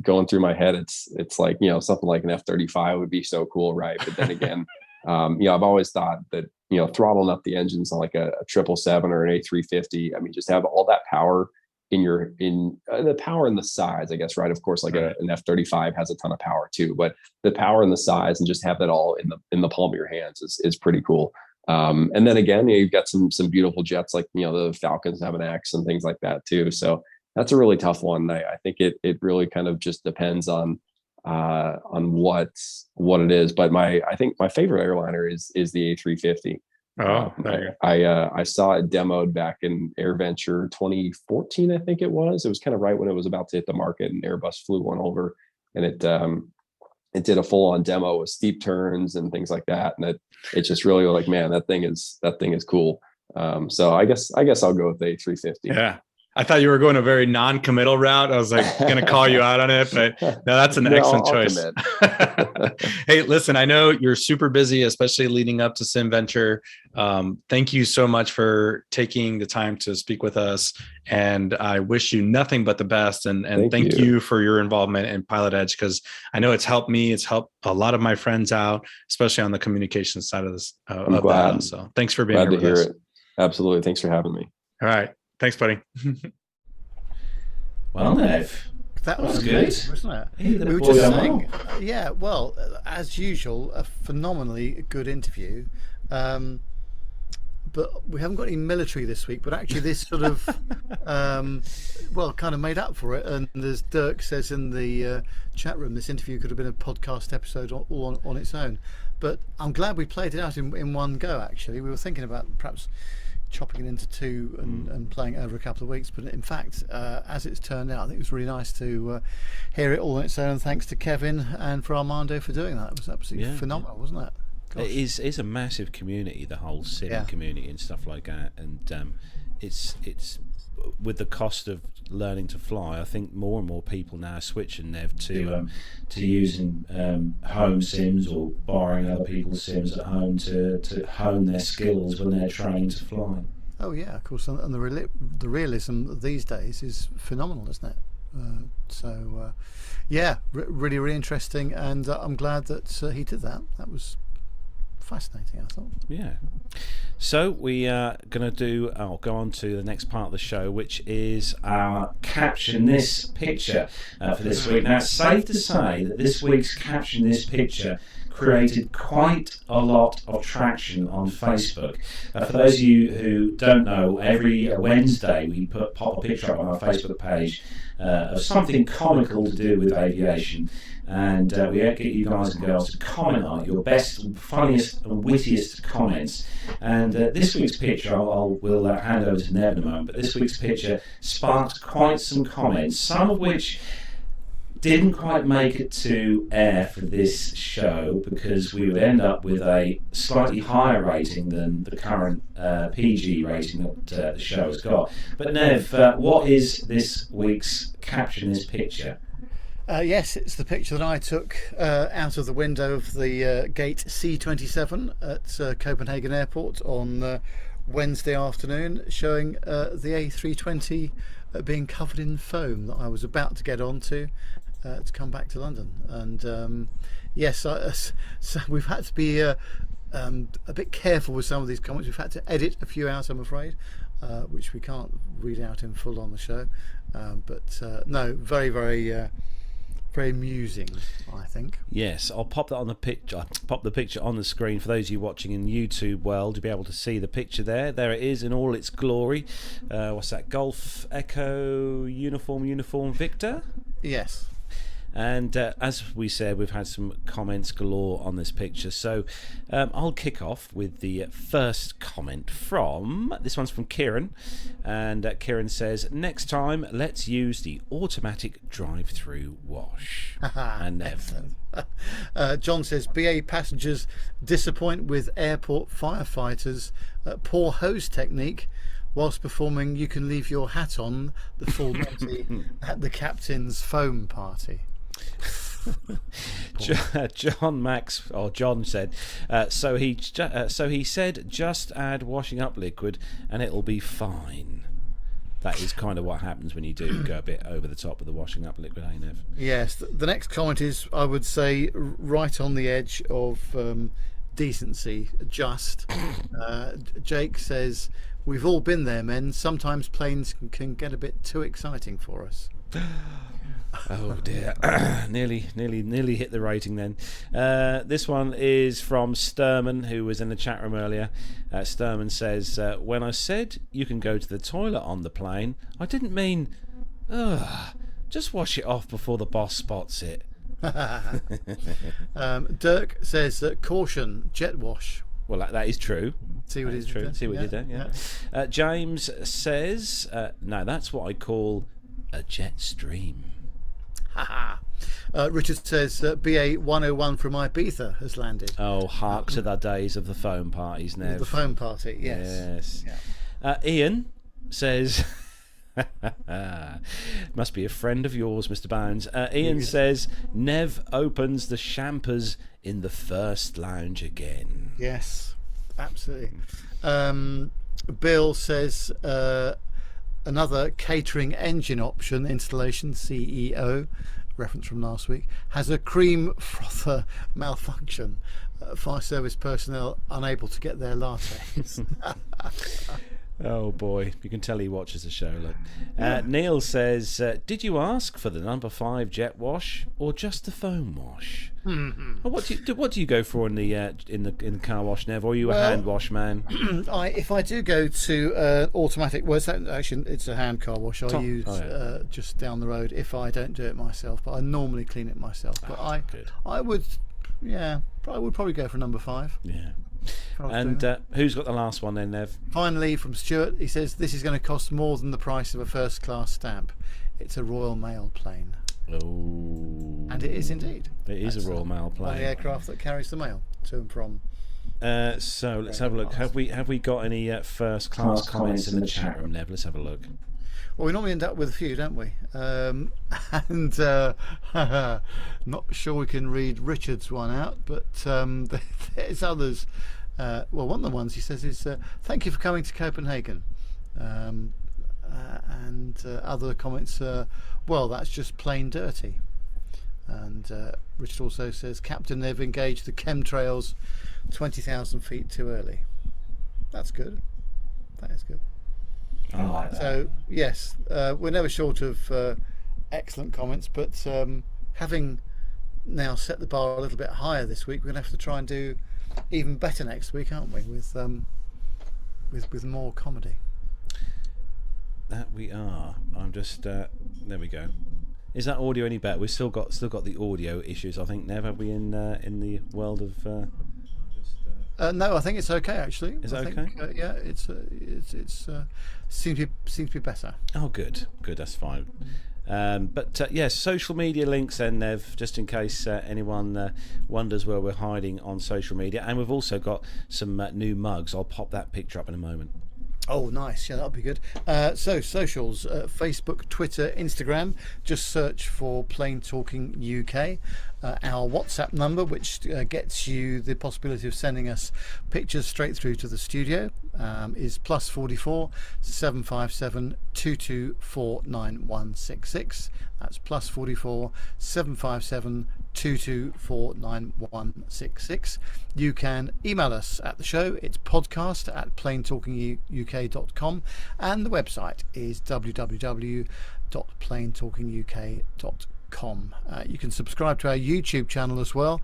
[SPEAKER 11] going through my head, it's like, something like an F-35 would be so cool, right? But then again, I've always thought that, throttling up the engines on like a 777 or an A350, I mean, just have all that power in the power and the size, I guess, right? Of course, like an F-35 has a ton of power too, but the power and the size, and just have that all in the palm of your hands is pretty cool. And then again, you've got some beautiful jets like, the Falcon 7X and things like that too. So that's a really tough one. I think it really kind of just depends on what it is. But I think my favorite airliner is the A350. I saw it demoed back in AirVenture 2014, I think it was. It was kind of right when it was about to hit the market, and Airbus flew one over, and it did a full-on demo with steep turns and things like that. And it's just really like, man, that thing is cool. So I guess I'll go with the A350.
[SPEAKER 12] Yeah. I thought you were going a very non-committal route. I was like going to call you out on it, but no, that's an excellent choice. Hey, listen, I know you're super busy, especially leading up to SimVenture. Thank you so much for taking the time to speak with us. And I wish you nothing but the best. And thank you for your involvement in PilotEdge, because I know it's helped me. It's helped a lot of my friends out, especially on the communication side of this.
[SPEAKER 11] I'm glad.
[SPEAKER 12] So thanks for being here with us.
[SPEAKER 11] Absolutely. Thanks for having me.
[SPEAKER 12] All right. Thanks, buddy.
[SPEAKER 1] Well, Nev,
[SPEAKER 2] that was
[SPEAKER 1] good,
[SPEAKER 2] wasn't it?
[SPEAKER 1] We
[SPEAKER 2] were just saying, as usual, a phenomenally good interview. But we haven't got any military this week, but actually this sort of, kind of made up for it. And as Dirk says in the chat room, this interview could have been a podcast episode all on its own. But I'm glad we played it out in one go, actually. We were thinking about perhaps chopping it into two and playing it over a couple of weeks, but in fact, as it's turned out, I think it was really nice to hear it all on its own. And thanks to Kevin and for Armando for doing that. It was absolutely phenomenal, wasn't it? Gosh.
[SPEAKER 1] It's a massive community, the whole sim community and stuff like that. And it's with the cost of learning to fly, I think more and more people now are switching, Nev, to using home sims or borrowing other people's sims at home to hone their skills when they're training to fly.
[SPEAKER 2] Oh yeah, of course, and the realism these days is phenomenal, isn't it? Really, really interesting, and I'm glad that he did that. That was fascinating, I thought.
[SPEAKER 1] Yeah. So we are going to go on to the next part of the show, which is our Caption This Picture for this week. Now, it's safe to say that this week's Caption This Picture created quite a lot of traction on Facebook. For those of you who don't know, every Wednesday we pop a picture up on our Facebook page of something comical to do with aviation, and we get you guys and girls to comment on it, your best, funniest and wittiest comments. And this week's picture, we'll hand over to Nev in a moment, but this week's picture sparked quite some comments, some of which didn't quite make it to air for this show because we would end up with a slightly higher rating than the current PG rating that the show has got. But Nev, what is this week's Caption This Picture?
[SPEAKER 2] Yes, it's the picture that I took out of the window of the gate C27 at Copenhagen Airport on Wednesday afternoon, showing the A320 being covered in foam that I was about to get onto to come back to London. And yes, so we've had to be a bit careful with some of these comments. We've had to edit a few out, I'm afraid, which we can't read out in full on the show. But no, very, very amusing, I think.
[SPEAKER 1] Yes, I'll pop that on the picture. Pop the picture on the screen for those of you watching in YouTube world to be able to see the picture there. There it is in all its glory. What's that? Golf Echo Uniform Victor?
[SPEAKER 2] Yes.
[SPEAKER 1] And as we said, we've had some comments galore on this picture. So I'll kick off with the first comment this one's from Kieran. And Kieran says, next time, let's use the automatic drive-through wash. And Nev.
[SPEAKER 2] John says, BA passengers disappoint with airport firefighters' poor hose technique. Whilst performing, you can leave your hat on the full Monty at the captain's foam party. John said, so he said, just add washing up liquid and it'll be fine. That is kind of what happens when you do go a bit over the top with the washing up liquid, eh, Nev? Yes. The next comment is, I would say, right on the edge of decency. Jake says, we've all been there, men. Sometimes planes can get a bit too exciting for us.
[SPEAKER 1] Oh dear, nearly hit the rating then. This one is from Sturman, who was in the chat room earlier. Sturman says, when I said you can go to the toilet on the plane, I didn't mean just wash it off before the boss spots it.
[SPEAKER 2] Dirk says, caution, jet wash.
[SPEAKER 1] Well, that is true.
[SPEAKER 2] See what
[SPEAKER 1] is true. See what he did there. Yeah. James says, no, that's what I call a jet stream.
[SPEAKER 2] Richard says BA 101 from Ibiza has landed.
[SPEAKER 1] Oh, hark to the days of the foam parties, Nev.
[SPEAKER 2] The foam party, yes.
[SPEAKER 1] Yeah. Ian says, must be a friend of yours, Mr. Bounds. Ian says, Nev opens the champers in the first lounge again.
[SPEAKER 2] Yes, absolutely. Bill says, another catering engine option installation, CEO, reference from last week, has a cream frother malfunction. Fire service personnel unable to get their lattes.
[SPEAKER 1] Oh boy, you can tell he watches the show. Look, Neil says, "Did you ask for the number 5 jet wash or just the foam wash?" Mm-hmm. What do you go for in the car wash, Nev? Or are you a hand wash man?
[SPEAKER 2] If I do go to automatic, it's a hand car wash. I use just down the road if I don't do it myself. But I normally clean it myself. But I would probably go for number 5.
[SPEAKER 1] Yeah. And who's got the last one then, Nev?
[SPEAKER 2] Finally, from Stuart, he says this is going to cost more than the price of a first class stamp. It's a Royal Mail plane.
[SPEAKER 1] Oh.
[SPEAKER 2] And it is indeed.
[SPEAKER 1] It is a Royal Mail plane.
[SPEAKER 2] The aircraft that carries the mail to and from
[SPEAKER 1] So let's have a look. Have we got any first class comments in the chat room, Nev? Let's have a look.
[SPEAKER 2] Well, we normally end up with a few, don't we? And not sure we can read Richard's one out, but there's others. Well, one of the ones he says is, thank you for coming to Copenhagen. And other comments, well, that's just plain dirty. And Richard also says, Captain Nev engaged the chemtrails 20,000 feet too early. That's good. That is good.
[SPEAKER 1] I like that.
[SPEAKER 2] So yes, we're never short of excellent comments, but having now set the bar a little bit higher this week, we're gonna have to try and do even better next week, aren't we? With more comedy.
[SPEAKER 1] That we are. I'm just there we go. Is that audio any better? We've still got the audio issues, I think. Nev, have we in the world of
[SPEAKER 2] no, I think it's okay actually.
[SPEAKER 1] Is it
[SPEAKER 2] okay?
[SPEAKER 1] okay?
[SPEAKER 2] Yeah, it's seems to be better.
[SPEAKER 1] Oh, good. That's fine. But yes, social media links then, Nev, just in case anyone wonders where we're hiding on social media. And we've also got some new mugs. I'll pop that picture up in a moment.
[SPEAKER 2] Oh, nice. Yeah, that'll be good. So, socials, Facebook, Twitter, Instagram. Just search for Plain Talking UK. Our WhatsApp number, which gets you the possibility of sending us pictures straight through to the studio, is +44 757 224 9166. That's +44 757 224 9166. You can email us at the show. It's podcast@plaintalkinguk.com, and the website is www.plaintalkinguk.com. You can subscribe to our YouTube channel as well.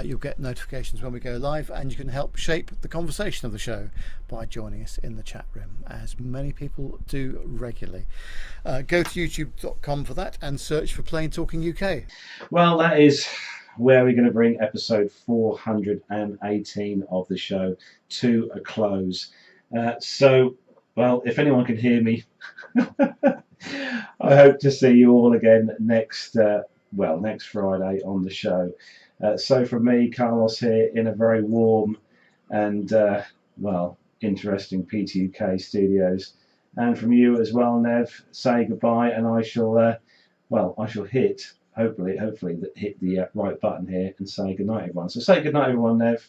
[SPEAKER 2] You'll get notifications when we go live, and you can help shape the conversation of the show by joining us in the chat room, as many people do regularly. Go to youtube.com for that and search for Plain Talking UK.
[SPEAKER 1] Well, that is where we're going to bring episode 418 of the show to a close. So, well, if anyone can hear me, I hope to see you all again next Friday on the show. So from me, Carlos here in a very warm and interesting PTUK studios, and from you as well, Nev, say goodbye, and I shall hopefully hit the right button here and say goodnight, everyone. So say goodnight, everyone, Nev.